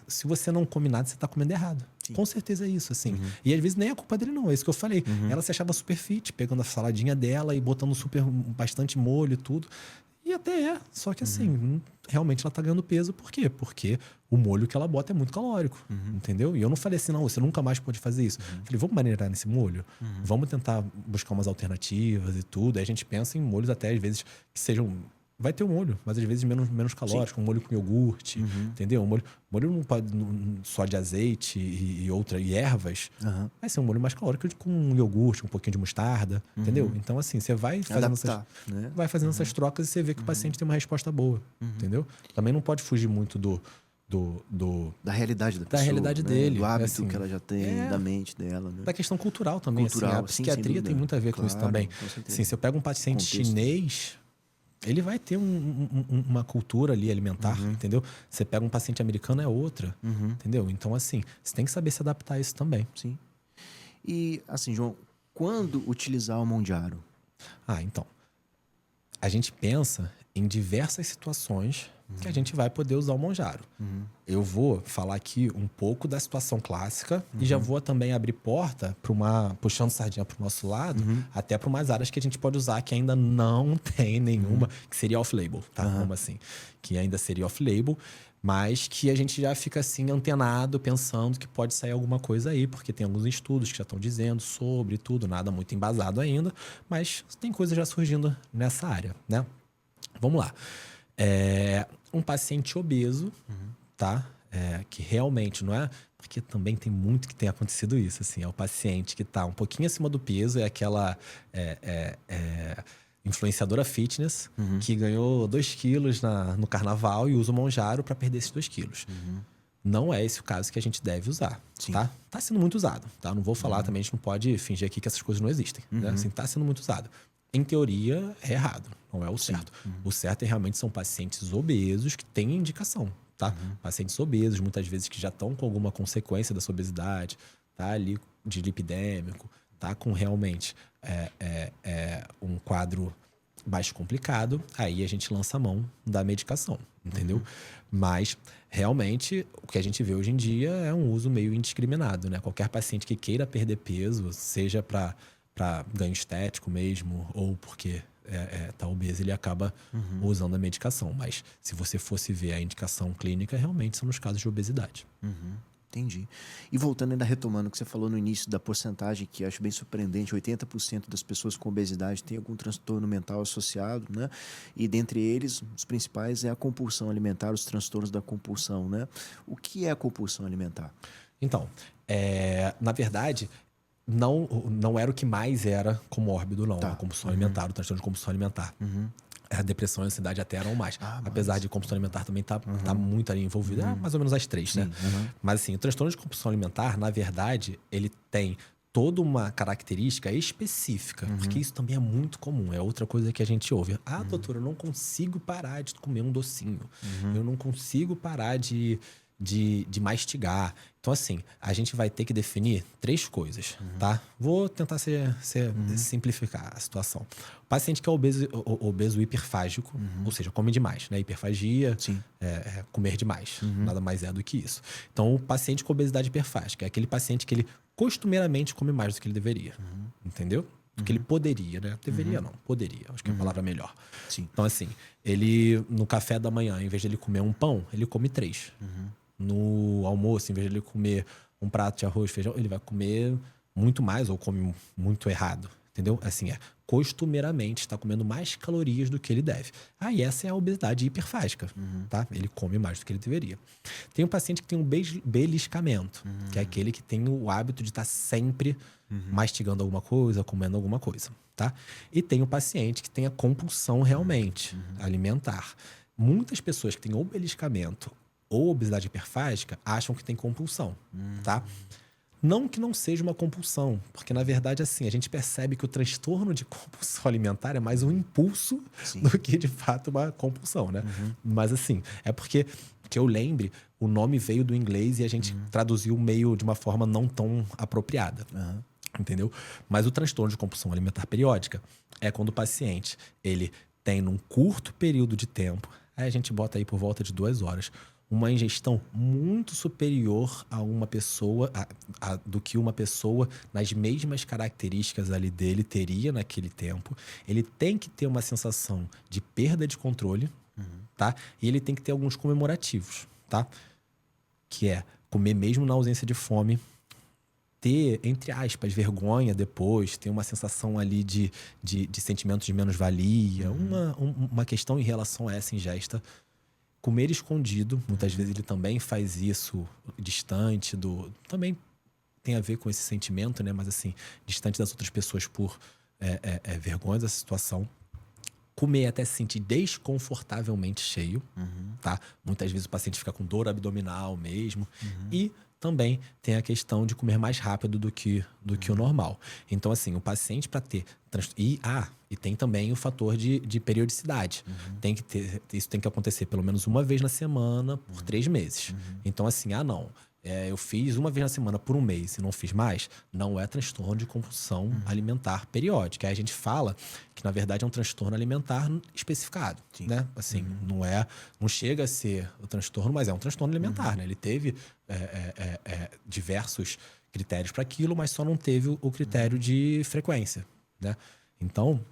S2: Se você não come nada, você tá comendo errado. Com certeza é isso, assim. E às vezes nem é culpa dele, não. É isso que eu falei. Ela se achava super fit, pegando a saladinha dela e botando bastante molho e tudo. E até é, só que assim, realmente ela tá ganhando peso. Por quê? Porque o molho que ela bota é muito calórico, entendeu? E eu não falei assim, não, você nunca mais pode fazer isso. Falei, vamos maneirar nesse molho? Vamos tentar buscar umas alternativas e tudo. Aí a gente pensa em molhos até, às vezes, que sejam... Vai ter um molho, mas às vezes menos calórico, um molho com iogurte, entendeu? Molho não pode só de azeite e ervas. Vai ser um molho mais calórico com um iogurte, um pouquinho de mostarda, entendeu? Então, assim, você vai fazendo, vai fazendo essas trocas e você vê que o paciente tem uma resposta boa, entendeu? Também não pode fugir muito
S1: da realidade da pessoa,
S2: da realidade
S1: né?
S2: dele.
S1: Do hábito
S2: assim,
S1: que ela já tem, da mente dela, né?
S2: Da questão cultural também.
S1: Cultural,
S2: assim, a psiquiatria tem muito a ver com isso também. Assim, se eu pego um paciente chinês, ele vai ter uma cultura ali alimentar, entendeu? Você pega um paciente americano, é outra, entendeu? Então, assim, você tem que saber se adaptar a isso também.
S1: Sim. E, assim, João, quando utilizar o Mondiaro?
S2: Então, a gente pensa em diversas situações que a gente vai poder usar o Monjaro. Eu vou falar aqui um pouco da situação clássica e já vou também abrir porta para puxando sardinha para o nosso lado, até para umas áreas que a gente pode usar que ainda não tem nenhuma, que seria off-label, tá? Como assim? Que ainda seria off-label, mas que a gente já fica assim antenado, pensando que pode sair alguma coisa aí, porque tem alguns estudos que já estão dizendo sobre tudo, nada muito embasado ainda, mas tem coisa já surgindo nessa área, né? Vamos lá. Um paciente obeso, tá? Que realmente não é... Porque também tem muito que tem acontecido isso, assim. É o paciente que tá um pouquinho acima do peso, é aquela influenciadora fitness que ganhou 2 quilos no carnaval e usa o Monjaro para perder esses 2 quilos. Não é esse o caso que a gente deve usar, tá? Tá sendo muito usado, tá? Não vou falar também, a gente não pode fingir aqui que essas coisas não existem, né? Assim, tá sendo muito usado. Em teoria, é errado, não é o certo. O certo realmente são pacientes obesos que têm indicação, tá? Pacientes obesos, muitas vezes que já estão com alguma consequência da sua obesidade, tá ali de lipidêmico, tá com realmente um quadro mais complicado, aí a gente lança a mão da medicação, entendeu? Mas, realmente, o que a gente vê hoje em dia é um uso meio indiscriminado, né? Qualquer paciente que queira perder peso, seja para ganho estético mesmo, ou porque tá obeso, ele acaba usando a medicação. Mas se você fosse ver a indicação clínica, realmente são nos casos de obesidade.
S1: Entendi. E voltando ainda, retomando o que você falou no início da porcentagem, que acho bem surpreendente, 80% das pessoas com obesidade têm algum transtorno mental associado, né? E dentre eles, os principais é a compulsão alimentar, os transtornos da compulsão, né? O que é a compulsão alimentar?
S2: Então, na verdade... Não era o que mais era comórbido, não. A compulsão alimentar, o transtorno de compulsão alimentar. A depressão e a ansiedade até eram mais. Apesar de compulsão alimentar também tá muito ali envolvido. Mais ou menos as 3, né? Mas assim, o transtorno de compulsão alimentar, na verdade, ele tem toda uma característica específica. Porque isso também é muito comum. É outra coisa que a gente ouve. Doutora, eu não consigo parar de comer um docinho. Eu não consigo parar de mastigar. Então, assim, a gente vai ter que definir 3 coisas, tá? Vou tentar simplificar a situação. O paciente que é obeso hiperfágico, ou seja, come demais, né? Hiperfagia é comer demais. Nada mais é do que isso. Então, o paciente com obesidade hiperfágica é aquele paciente que ele costumeiramente come mais do que ele deveria. Entendeu? Do que ele poderia, né? Deveria não, poderia. Acho que é a palavra melhor. Então, assim, ele no café da manhã, em vez de ele comer um pão, ele come 3. No almoço, em vez de ele comer um prato de arroz e feijão, ele vai comer muito mais ou come muito errado, entendeu? Assim, costumeiramente está comendo mais calorias do que ele deve. E essa é a obesidade hiperfágica, tá? Ele come mais do que ele deveria. Tem um paciente que tem um beliscamento, que é aquele que tem o hábito de estar sempre mastigando alguma coisa, comendo alguma coisa, tá? E tem o paciente que tem a compulsão realmente alimentar. Muitas pessoas que têm ou beliscamento ou obesidade hiperfágica acham que tem compulsão, tá? Não que não seja uma compulsão, porque na verdade assim, a gente percebe que o transtorno de compulsão alimentar é mais um impulso do que de fato uma compulsão, né? Mas assim, é porque, que eu lembre, o nome veio do inglês e a gente traduziu meio de uma forma não tão apropriada. Entendeu? Mas o transtorno de compulsão alimentar periódica é quando o paciente, ele tem num curto período de tempo, aí a gente bota aí por volta de 2 horas, uma ingestão muito superior a uma pessoa, do que uma pessoa nas mesmas características ali dele teria naquele tempo. Ele tem que ter uma sensação de perda de controle, tá? E ele tem que ter alguns comemorativos, tá? Que é comer mesmo na ausência de fome, ter, entre aspas, vergonha depois, ter uma sensação ali de sentimento de menos-valia, uma questão em relação a essa ingesta. Comer escondido, muitas vezes ele também faz isso distante também tem a ver com esse sentimento, né? Mas assim, distante das outras pessoas por vergonha dessa situação. Comer até se sentir desconfortavelmente cheio, tá? Muitas vezes o paciente fica com dor abdominal mesmo. E também tem a questão de comer mais rápido do que o normal. Então, assim, o paciente para ter... E tem também o fator de periodicidade. Isso tem que acontecer pelo menos uma vez na semana por 3 meses. Então, assim, não... eu fiz uma vez na semana por 1 mês e não fiz mais, não é transtorno de compulsão alimentar periódica. Aí a gente fala que, na verdade, é um transtorno alimentar especificado, né? Assim, não chega a ser o transtorno, mas é um transtorno alimentar, né? Ele teve diversos critérios para aquilo, mas só não teve o critério de frequência, né? Então,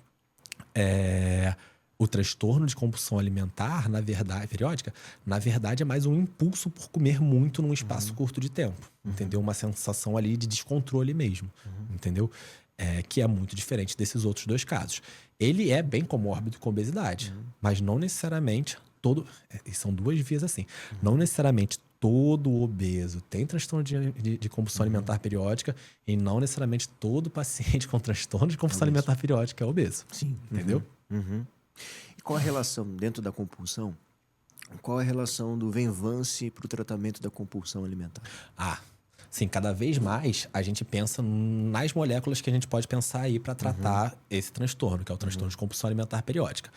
S2: o transtorno de compulsão alimentar, na verdade, periódica, na verdade é mais um impulso por comer muito num espaço curto de tempo, entendeu? Uma sensação ali de descontrole mesmo, entendeu? Que é muito diferente desses outros 2 casos. Ele é bem comórbido com obesidade, mas não necessariamente e são 2 vias assim, não necessariamente todo obeso tem transtorno de compulsão alimentar periódica e não necessariamente todo paciente com transtorno de compulsão alimentar periódica é obeso.
S1: Sim.
S2: Entendeu?
S1: E qual a relação, dentro da compulsão, qual a relação do Venvance para o tratamento da compulsão alimentar?
S2: Sim, cada vez mais a gente pensa nas moléculas que a gente pode pensar aí para tratar esse transtorno, que é o transtorno de compulsão alimentar periódica.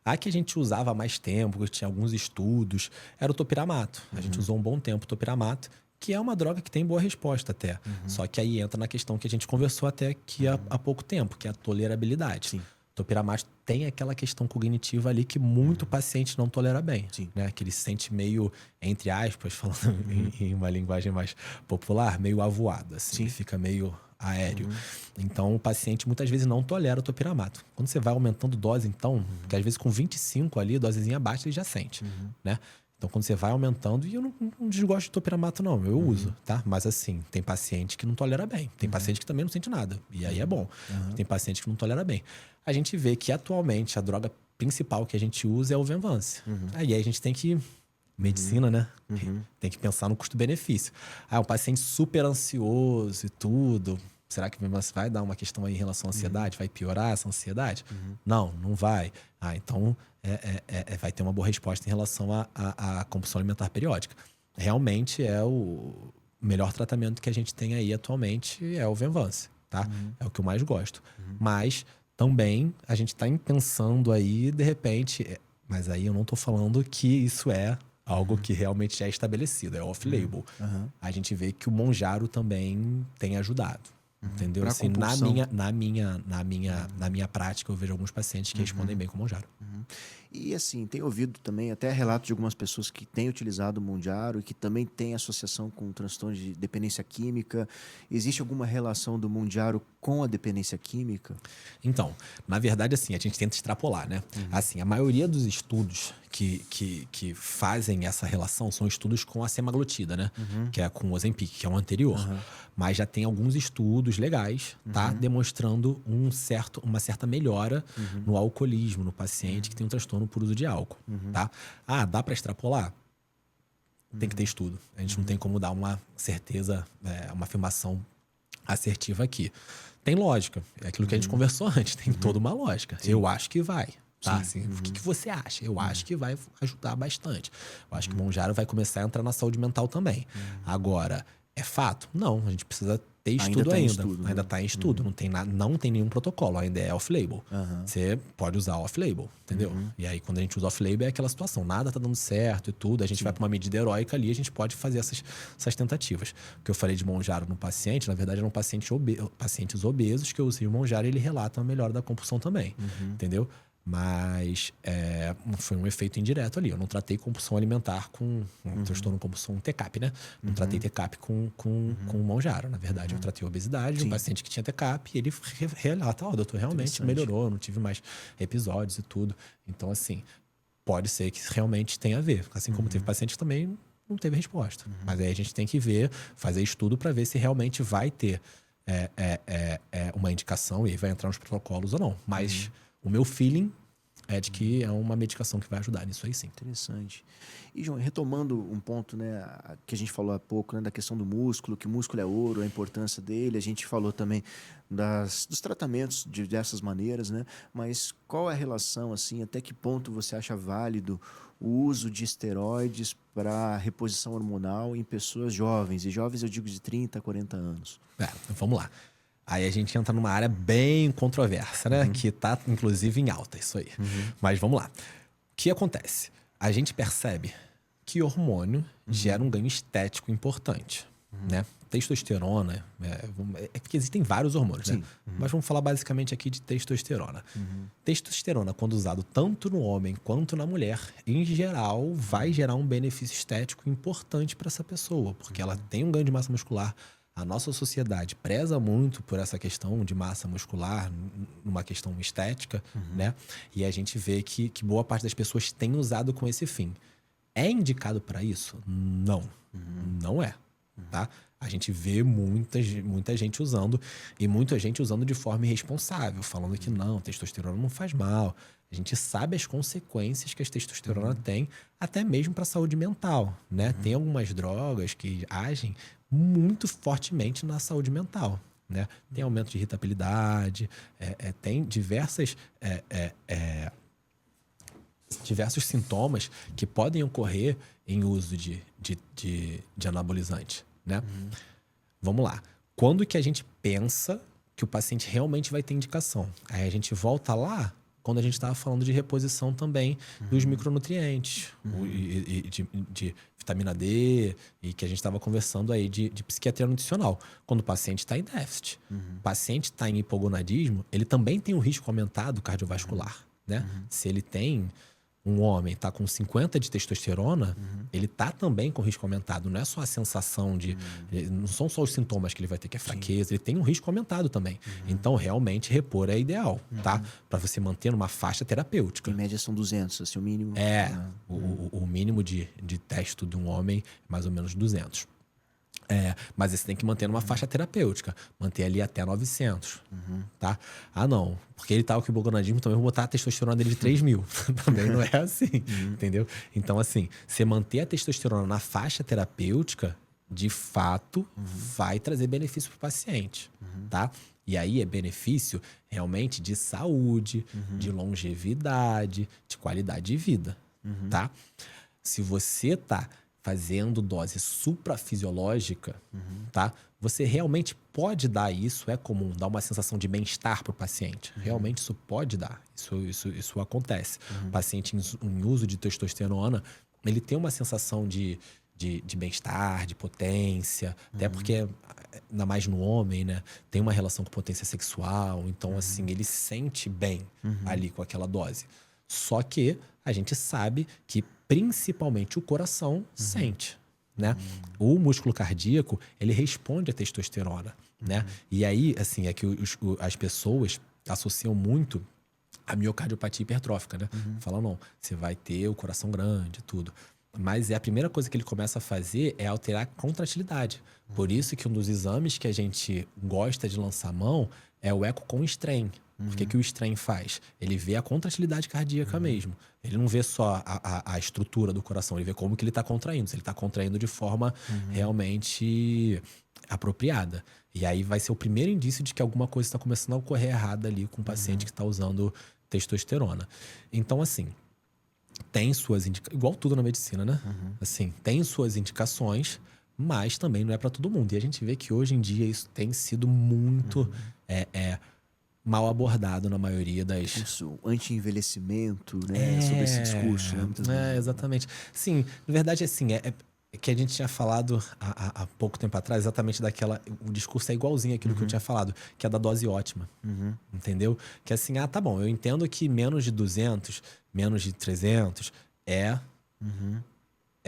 S2: A que a gente usava há mais tempo, que tinha alguns estudos, era o topiramato. A gente usou um bom tempo o topiramato, que é uma droga que tem boa resposta até. Só que aí entra na questão que a gente conversou até aqui há pouco tempo, que é a tolerabilidade. Sim. Topiramato tem aquela questão cognitiva ali que muito paciente não tolera bem, né? Que ele se sente meio, entre aspas, falando em uma linguagem mais popular, meio avoado, assim, fica meio aéreo. Então, o paciente muitas vezes não tolera o topiramato. Quando você vai aumentando dose, então, porque às vezes com 25 ali, dosezinha baixa, ele já sente, né? Então, quando você vai aumentando, e eu não desgosto de topiramato, não. Eu uso, tá? Mas assim, tem paciente que não tolera bem. Tem paciente que também não sente nada. E aí é bom. Tem paciente que não tolera bem. A gente vê que, atualmente, a droga principal que a gente usa é o Venvance. Aí a gente tem que... Medicina, né? Tem que pensar no custo-benefício. Um paciente super ansioso e tudo... Será que o Venvance vai dar uma questão aí em relação à ansiedade? Vai piorar essa ansiedade? Não vai. Então, vai ter uma boa resposta em relação à compulsão alimentar periódica. Realmente é o melhor tratamento que a gente tem aí atualmente é o Venvance, tá? É o que eu mais gosto. Mas também a gente está pensando aí, de repente... Mas aí eu não estou falando que isso é algo que realmente é estabelecido, é off-label. A gente vê que o Mounjaro também tem ajudado. Entendeu? Assim, na minha prática, eu vejo alguns pacientes que respondem bem com o Mounjaro.
S1: E assim, tenho ouvido também até relatos de algumas pessoas que têm utilizado o Mounjaro e que também têm associação com transtorno de dependência química. Existe alguma relação do Mounjaro com a dependência química?
S2: Então, na verdade, assim, a gente tenta extrapolar, né? Assim, a maioria dos estudos que fazem essa relação são estudos com a semaglutida, né? Que é com o Ozempic, que é o anterior. Mas já tem alguns estudos legais, tá? Demonstrando uma certa melhora no alcoolismo, no paciente que tem um transtorno por uso de álcool, tá? Dá para extrapolar? Tem que ter estudo. A gente não tem como dar uma certeza, uma afirmação assertiva aqui. Tem lógica. É aquilo que a gente conversou antes. Tem toda uma lógica. Eu acho que vai. Tá? Assim, o que você acha? Eu acho que vai ajudar bastante. Eu acho que o Mounjaro vai começar a entrar na saúde mental também. Agora, é fato? Não. A gente precisa ter estudo ainda. Ainda está em estudo. Não tem nenhum protocolo. Ainda é off-label. Você pode usar off-label, entendeu? E aí, quando a gente usa off-label, é aquela situação. Nada tá dando certo e tudo. A gente vai para uma medida heróica ali. A gente pode fazer essas tentativas. O que eu falei de Mounjaro no paciente, na verdade, eram pacientes obesos que eu usei o Mounjaro e ele relata a melhora da compulsão também. Entendeu? Mas foi um efeito indireto ali. Eu não tratei compulsão alimentar com transtorno compulsão TCAP, né? Não tratei TCAP com Mounjaro, na verdade. Eu tratei obesidade, um paciente que tinha TCAP, e ele relata, doutor, realmente melhorou, não tive mais episódios e tudo. Então, assim, pode ser que realmente tenha a ver. Assim como teve paciente que também não teve resposta. Mas aí a gente tem que ver, fazer estudo para ver se realmente vai ter uma indicação e aí vai entrar nos protocolos ou não. Mas o meu feeling é de que é uma medicação que vai ajudar nisso aí, sim.
S1: Interessante. E, João, retomando um ponto, né, que a gente falou há pouco, né, da questão do músculo, que o músculo é ouro, a importância dele. A gente falou também dos tratamentos de diversas maneiras, né? Mas qual é a relação, assim, até que ponto você acha válido o uso de esteroides para reposição hormonal em pessoas jovens? E jovens eu digo de 30 a 40 anos.
S2: Vamos lá. Aí a gente entra numa área bem controversa, né? Que tá, inclusive, em alta, isso aí. Mas vamos lá. O que acontece? A gente percebe que hormônio gera um ganho estético importante, né? Testosterona, porque existem vários hormônios, né? Mas vamos falar basicamente aqui de testosterona. Testosterona, quando usado tanto no homem quanto na mulher, em geral, vai gerar um benefício estético importante para essa pessoa, porque ela tem um ganho de massa muscular. A nossa sociedade preza muito por essa questão de massa muscular, numa questão estética, né? E a gente vê que boa parte das pessoas tem usado com esse fim. É indicado para isso? Não. Não é, tá? A gente vê muita gente usando, e muita gente usando de forma irresponsável, falando que não, testosterona não faz mal. A gente sabe as consequências que a testosterona tem, até mesmo para a saúde mental, né? Tem algumas drogas que agem muito fortemente na saúde mental, né? Tem aumento de irritabilidade, tem diversos sintomas que podem ocorrer em uso de anabolizante, né? Vamos lá. Quando que a gente pensa que o paciente realmente vai ter indicação? Aí a gente volta lá quando a gente estava falando de reposição também dos micronutrientes, de vitamina D, e que a gente estava conversando aí de psiquiatria nutricional. Quando o paciente está em déficit, o paciente está em hipogonadismo, ele também tem um risco aumentado cardiovascular, né? Se ele tem... Um homem está com 50 de testosterona, ele está também com risco aumentado. Não é só a sensação de... Não são só os sintomas que ele vai ter, que é fraqueza. Ele tem um risco aumentado também. Então, realmente, repor é ideal, tá? Para você manter numa faixa terapêutica.
S1: Em média são 200, assim, o mínimo.
S2: O mínimo de testo de um homem é mais ou menos 200. Mas você tem que manter numa faixa terapêutica. Manter ali até 900, tá? Ah, não. Porque ele tá com o hipogonadismo, também vou botar a testosterona dele de 3.000. Também não é assim, entendeu? Então, assim, você manter a testosterona na faixa terapêutica, de fato, vai trazer benefício pro paciente, tá? E aí é benefício realmente de saúde, de longevidade, de qualidade de vida, tá? Se você tá fazendo dose suprafisiológica, tá? Você realmente pode dar isso, é comum, dar uma sensação de bem-estar para o paciente. Realmente isso pode dar, isso acontece. O paciente em uso de testosterona, ele tem uma sensação de bem-estar, de potência, até porque, ainda mais no homem, né? Tem uma relação com potência sexual, então, assim, ele se sente bem ali com aquela dose. Só que a gente sabe que principalmente o coração sente, né? O músculo cardíaco, ele responde à testosterona, né? E aí, assim, é que as pessoas associam muito a miocardiopatia hipertrófica, né? Falam, não, você vai ter o coração grande, tudo. Mas a primeira coisa que ele começa a fazer é alterar a contratilidade. Por isso que um dos exames que a gente gosta de lançar mão é o eco com strain. O que o strain faz? Ele vê a contratilidade cardíaca mesmo. Ele não vê só a estrutura do coração, ele vê como que ele está contraindo. Se ele está contraindo de forma realmente apropriada. E aí vai ser o primeiro indício de que alguma coisa está começando a ocorrer errada ali com o paciente que está usando testosterona. Então, assim, tem suas indicações, igual tudo na medicina, né? Assim, tem suas indicações, mas também não é para todo mundo. E a gente vê que hoje em dia isso tem sido muito mal abordado na maioria das...
S1: Isso, anti-envelhecimento, né? Sobre esse discurso, né? Muitas vezes.
S2: Exatamente. Sim, na verdade, assim, que a gente tinha falado há pouco tempo atrás, exatamente daquela... O discurso é igualzinho àquilo que eu tinha falado, que é da dose ótima, entendeu? Que assim, tá bom, eu entendo que menos de 200, menos de 300 é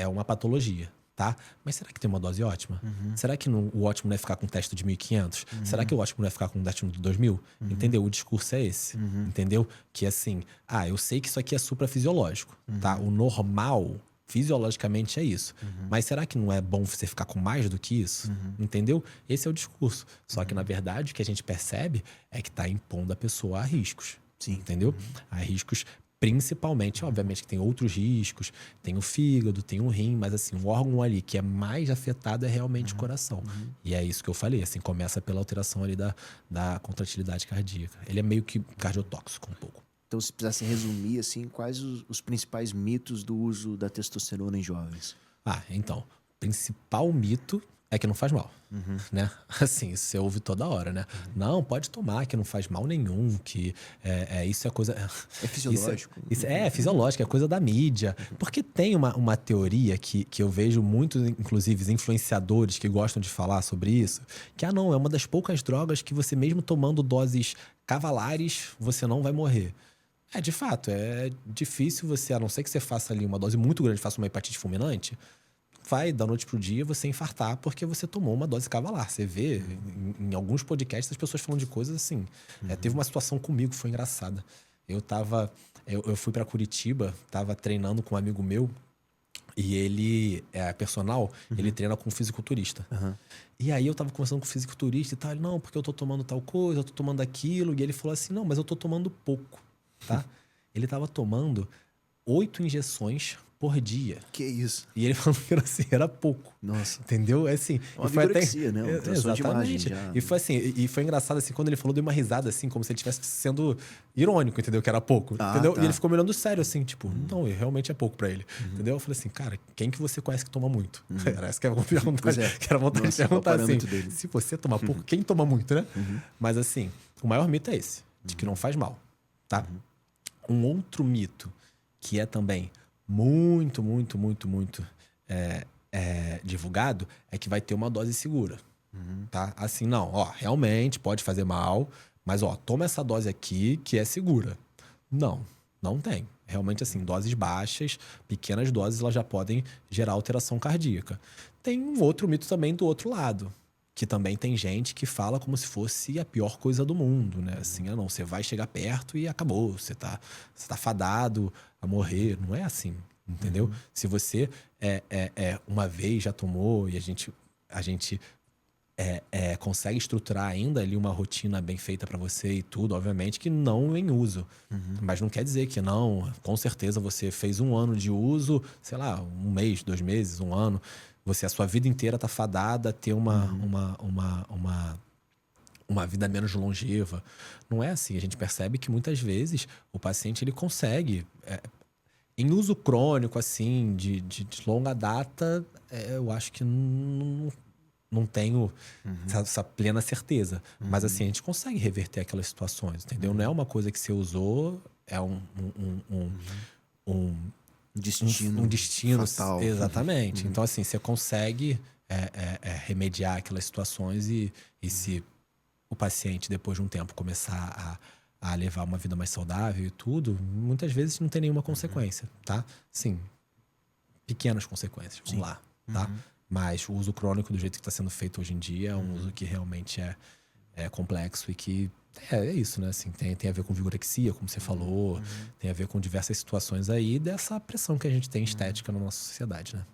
S2: uma patologia, tá? Mas será que tem uma dose ótima? Será que o ótimo não é ficar com um teste de 1.500? Será que o ótimo não é ficar com um teste de 2.000? Entendeu? O discurso é esse, entendeu? Que assim, eu sei que isso aqui é suprafisiológico, tá? O normal... Fisiologicamente é isso. Mas será que não é bom você ficar com mais do que isso? Entendeu? Esse é o discurso. Só que, na verdade, o que a gente percebe é que está impondo a pessoa a riscos.
S1: Sim.
S2: Entendeu? A riscos, principalmente, obviamente, que tem outros riscos. Tem o fígado, tem o rim. Mas, assim, o órgão ali que é mais afetado é realmente o coração. E é isso que eu falei. Assim, começa pela alteração ali da contratilidade cardíaca. Ele é meio que cardiotóxico um pouco.
S1: Então, se precisasse resumir, assim, quais os principais mitos do uso da testosterona em jovens?
S2: Então, o principal mito é que não faz mal, né? Assim, isso você ouve toda hora, né? Não, pode tomar, que não faz mal nenhum, que isso é coisa...
S1: É fisiológico.
S2: Isso é fisiológico, é coisa da mídia. Porque tem uma teoria que eu vejo muitos, inclusive, influenciadores que gostam de falar sobre isso, que, não, é uma das poucas drogas que você mesmo tomando doses cavalares, você não vai morrer. De fato, é difícil você, a não ser que você faça ali uma dose muito grande, faça uma hepatite fulminante, vai da noite pro dia você infartar porque você tomou uma dose cavalar. Você vê em alguns podcasts as pessoas falando de coisas assim. Teve uma situação comigo, foi engraçada. Eu fui para Curitiba, tava treinando com um amigo meu e ele é personal, ele treina com um fisiculturista. E aí eu tava conversando com o fisiculturista e tal, ele, não, porque eu tô tomando tal coisa, eu tô tomando aquilo, e ele falou assim, não, mas eu tô tomando pouco. Tá? Ele tava tomando 8 injeções por dia.
S1: Que isso?
S2: E ele falou que era pouco.
S1: Nossa.
S2: Entendeu? É assim.
S1: Uma vigorexia, né? Uma tração de imagem já.
S2: E foi assim, e foi engraçado assim, quando ele falou, deu uma risada assim, como se ele estivesse sendo irônico, entendeu? Que era pouco. Entendeu?
S1: Tá.
S2: E ele ficou me olhando sério, assim, tipo, não, realmente é pouco pra ele. Entendeu? Eu falei assim, cara, quem que você conhece que toma muito? Era essa que era a vontade, que era vontade de perguntar assim.
S1: Dele.
S2: Se você toma pouco, quem toma muito, né? Mas assim, o maior mito é esse, de que não faz mal. Tá? Um outro mito que é também muito divulgado é que vai ter uma dose segura. Tá? Assim, não, realmente pode fazer mal, mas toma essa dose aqui que é segura. Não tem. Realmente, assim, doses baixas, pequenas doses, elas já podem gerar alteração cardíaca. Tem um outro mito também do outro lado, que também tem gente que fala como se fosse a pior coisa do mundo, né? Assim, não, você vai chegar perto e acabou, você tá fadado a morrer. Não é assim, entendeu? Se você uma vez já tomou e a gente consegue estruturar ainda ali uma rotina bem feita para você e tudo, obviamente que não em uso. Mas não quer dizer que não, com certeza você fez 1 ano de uso, sei lá, 1 mês, 2 meses, 1 ano... Você, a sua vida inteira tá fadada a ter uma vida menos longeva. Não é assim. A gente percebe que muitas vezes o paciente ele consegue, em uso crônico, assim, de longa data, eu acho que não tenho essa plena certeza. Mas assim, a gente consegue reverter aquelas situações, entendeu? Não é uma coisa que você usou, é um destino
S1: fatal.
S2: Exatamente. Então, assim, você consegue remediar aquelas situações e se o paciente, depois de um tempo, começar a levar uma vida mais saudável e tudo, muitas vezes não tem nenhuma consequência, tá? Sim, pequenas consequências, vamos lá, tá? Mas o uso crônico do jeito que está sendo feito hoje em dia é um uso que realmente é complexo e que é isso, né? Assim, tem a ver com vigorexia, como você falou, tem a ver com diversas situações aí dessa pressão que a gente tem estética na nossa sociedade, né?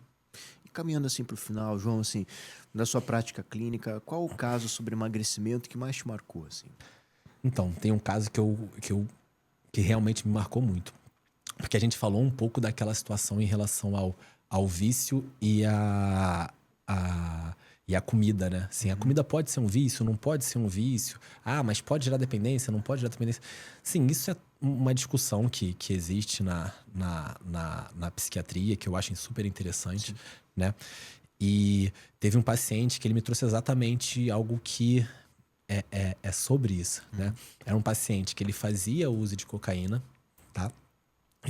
S1: E caminhando assim para o final, João, assim, na sua prática clínica, qual o caso sobre emagrecimento que mais te marcou, assim?
S2: Então, tem um caso que realmente me marcou muito. Porque a gente falou um pouco daquela situação em relação ao vício e a comida, né? Assim, a comida pode ser um vício, não pode ser um vício. Mas pode gerar dependência, não pode gerar dependência. Sim, isso é uma discussão que existe na psiquiatria, que eu acho super interessante, né? E teve um paciente que ele me trouxe exatamente algo que é sobre isso, né? Era um paciente que ele fazia uso de cocaína, tá?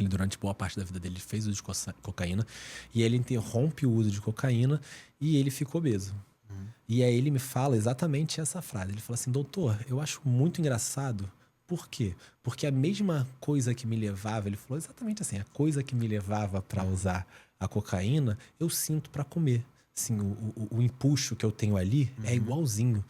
S2: Ele, durante boa parte da vida dele, fez uso de cocaína. E ele interrompe o uso de cocaína e ele ficou obeso. E aí ele me fala exatamente essa frase. Ele fala assim, doutor, eu acho muito engraçado. Por quê? Porque a mesma coisa que me levava, ele falou exatamente assim, a coisa que me levava para usar a cocaína, eu sinto para comer. Assim, o empuxo que eu tenho ali é igualzinho.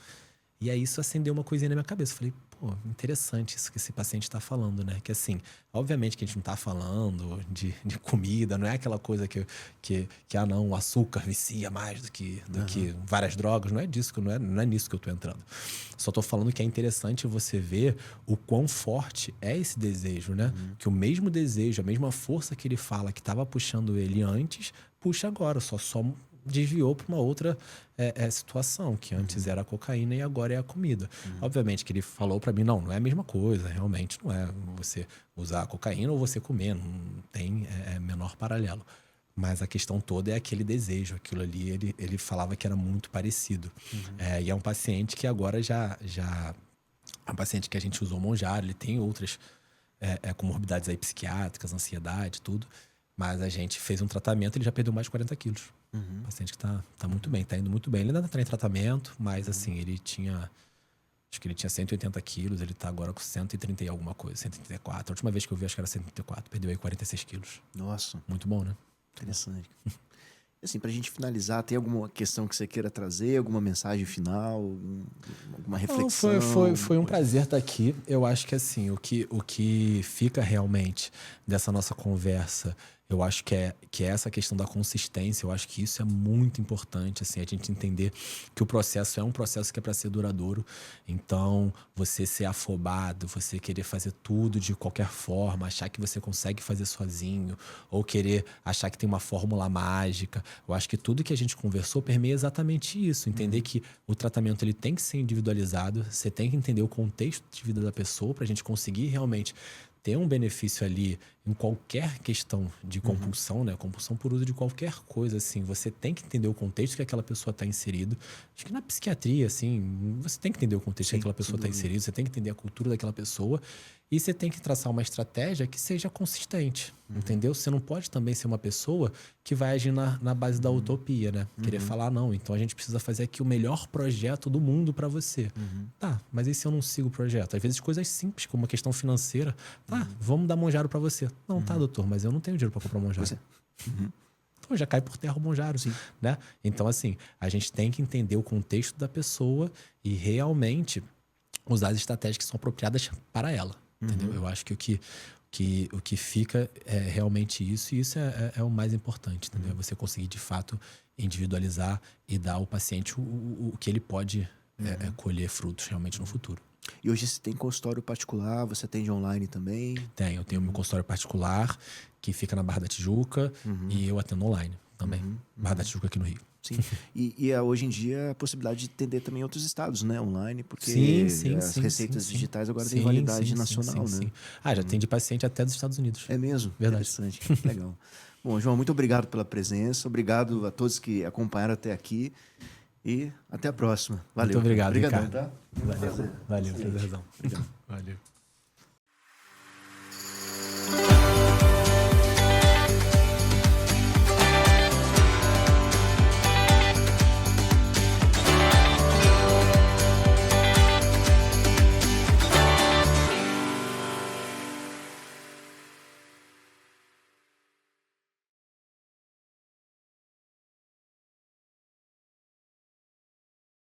S2: E aí isso acendeu uma coisinha na minha cabeça. Eu falei, pô, interessante isso que esse paciente está falando, né? Que assim, obviamente que a gente não está falando de comida, não é aquela coisa que não, o açúcar vicia mais do que várias drogas. Não é disso, não é nisso que eu tô entrando. Só tô falando que é interessante você ver o quão forte é esse desejo, né? Que o mesmo desejo, a mesma força que ele fala que estava puxando ele antes, puxa agora, só desviou para uma outra situação, que antes era a cocaína e agora é a comida. Obviamente que ele falou para mim, não é a mesma coisa, realmente não é você usar a cocaína ou você comer, não tem menor paralelo. Mas a questão toda é aquele desejo, aquilo ali, ele falava que era muito parecido. E é um paciente que agora já é um paciente que a gente usou Mounjaro, ele tem outras comorbidades aí psiquiátricas, ansiedade, tudo. Mas a gente fez um tratamento, ele já perdeu mais de 40 quilos. Um paciente que tá muito bem, tá indo muito bem. Ele ainda tá em tratamento, mas assim, acho que ele tinha 180 quilos, ele tá agora com 130 e alguma coisa, 134. A última vez que eu vi, acho que era 134, perdeu aí 46 quilos.
S1: Nossa.
S2: Muito bom, né?
S1: Interessante. Assim, pra gente finalizar, tem alguma questão que você queira trazer? Alguma mensagem final? Alguma reflexão?
S2: Não, foi um prazer estar aqui. Eu acho que assim, o que fica realmente dessa nossa conversa, eu acho que é essa questão da consistência. Eu acho que isso é muito importante, assim, a gente entender que o processo é um processo que é para ser duradouro. Então, você ser afobado, você querer fazer tudo de qualquer forma, achar que você consegue fazer sozinho, ou querer achar que tem uma fórmula mágica. Eu acho que tudo que a gente conversou permeia exatamente isso. Entender que o tratamento ele tem que ser individualizado, você tem que entender o contexto de vida da pessoa para a gente conseguir realmente ter um benefício ali em qualquer questão de compulsão, né? Compulsão por uso de qualquer coisa, assim. Você tem que entender o contexto que aquela pessoa está inserido. Acho que na psiquiatria, assim, você tem que entender o contexto que aquela pessoa está inserido, você tem que entender a cultura daquela pessoa e você tem que traçar uma estratégia que seja consistente, entendeu? Você não pode também ser uma pessoa que vai agir na base da utopia, né? Querer falar, não, então a gente precisa fazer aqui o melhor projeto do mundo para você. Tá, mas e se eu não sigo o projeto? Às vezes coisas simples, como uma questão financeira. Tá, vamos dar Mounjaro para você. Não, tá, doutor, mas eu não tenho dinheiro para comprar Mounjaro. Então já cai por terra o Mounjaro, né? Então, assim, a gente tem que entender o contexto da pessoa e realmente usar as estratégias que são apropriadas para ela, entendeu? Eu acho que o que fica é realmente isso, e isso é o mais importante, entendeu? É você conseguir, de fato, individualizar e dar ao paciente o que ele pode colher frutos realmente no futuro.
S1: E hoje você tem consultório particular, você atende online também?
S2: Eu tenho meu consultório particular, que fica na Barra da Tijuca, e eu atendo online também. Barra da Tijuca aqui no Sim.
S1: E hoje em dia a possibilidade de atender também outros estados, né? Online, porque as receitas digitais agora têm validade nacional, né?
S2: Sim. Já tem de paciente até dos Estados Unidos.
S1: É mesmo?
S2: Verdade.
S1: Interessante. Legal. Bom, João, muito obrigado pela presença. Obrigado a todos que acompanharam até aqui. E até a próxima. Valeu.
S2: Muito obrigado,
S1: Obrigadão,
S2: Ricardo.
S1: tá?
S2: Valeu, prazerzão.
S1: Obrigado.
S2: Valeu.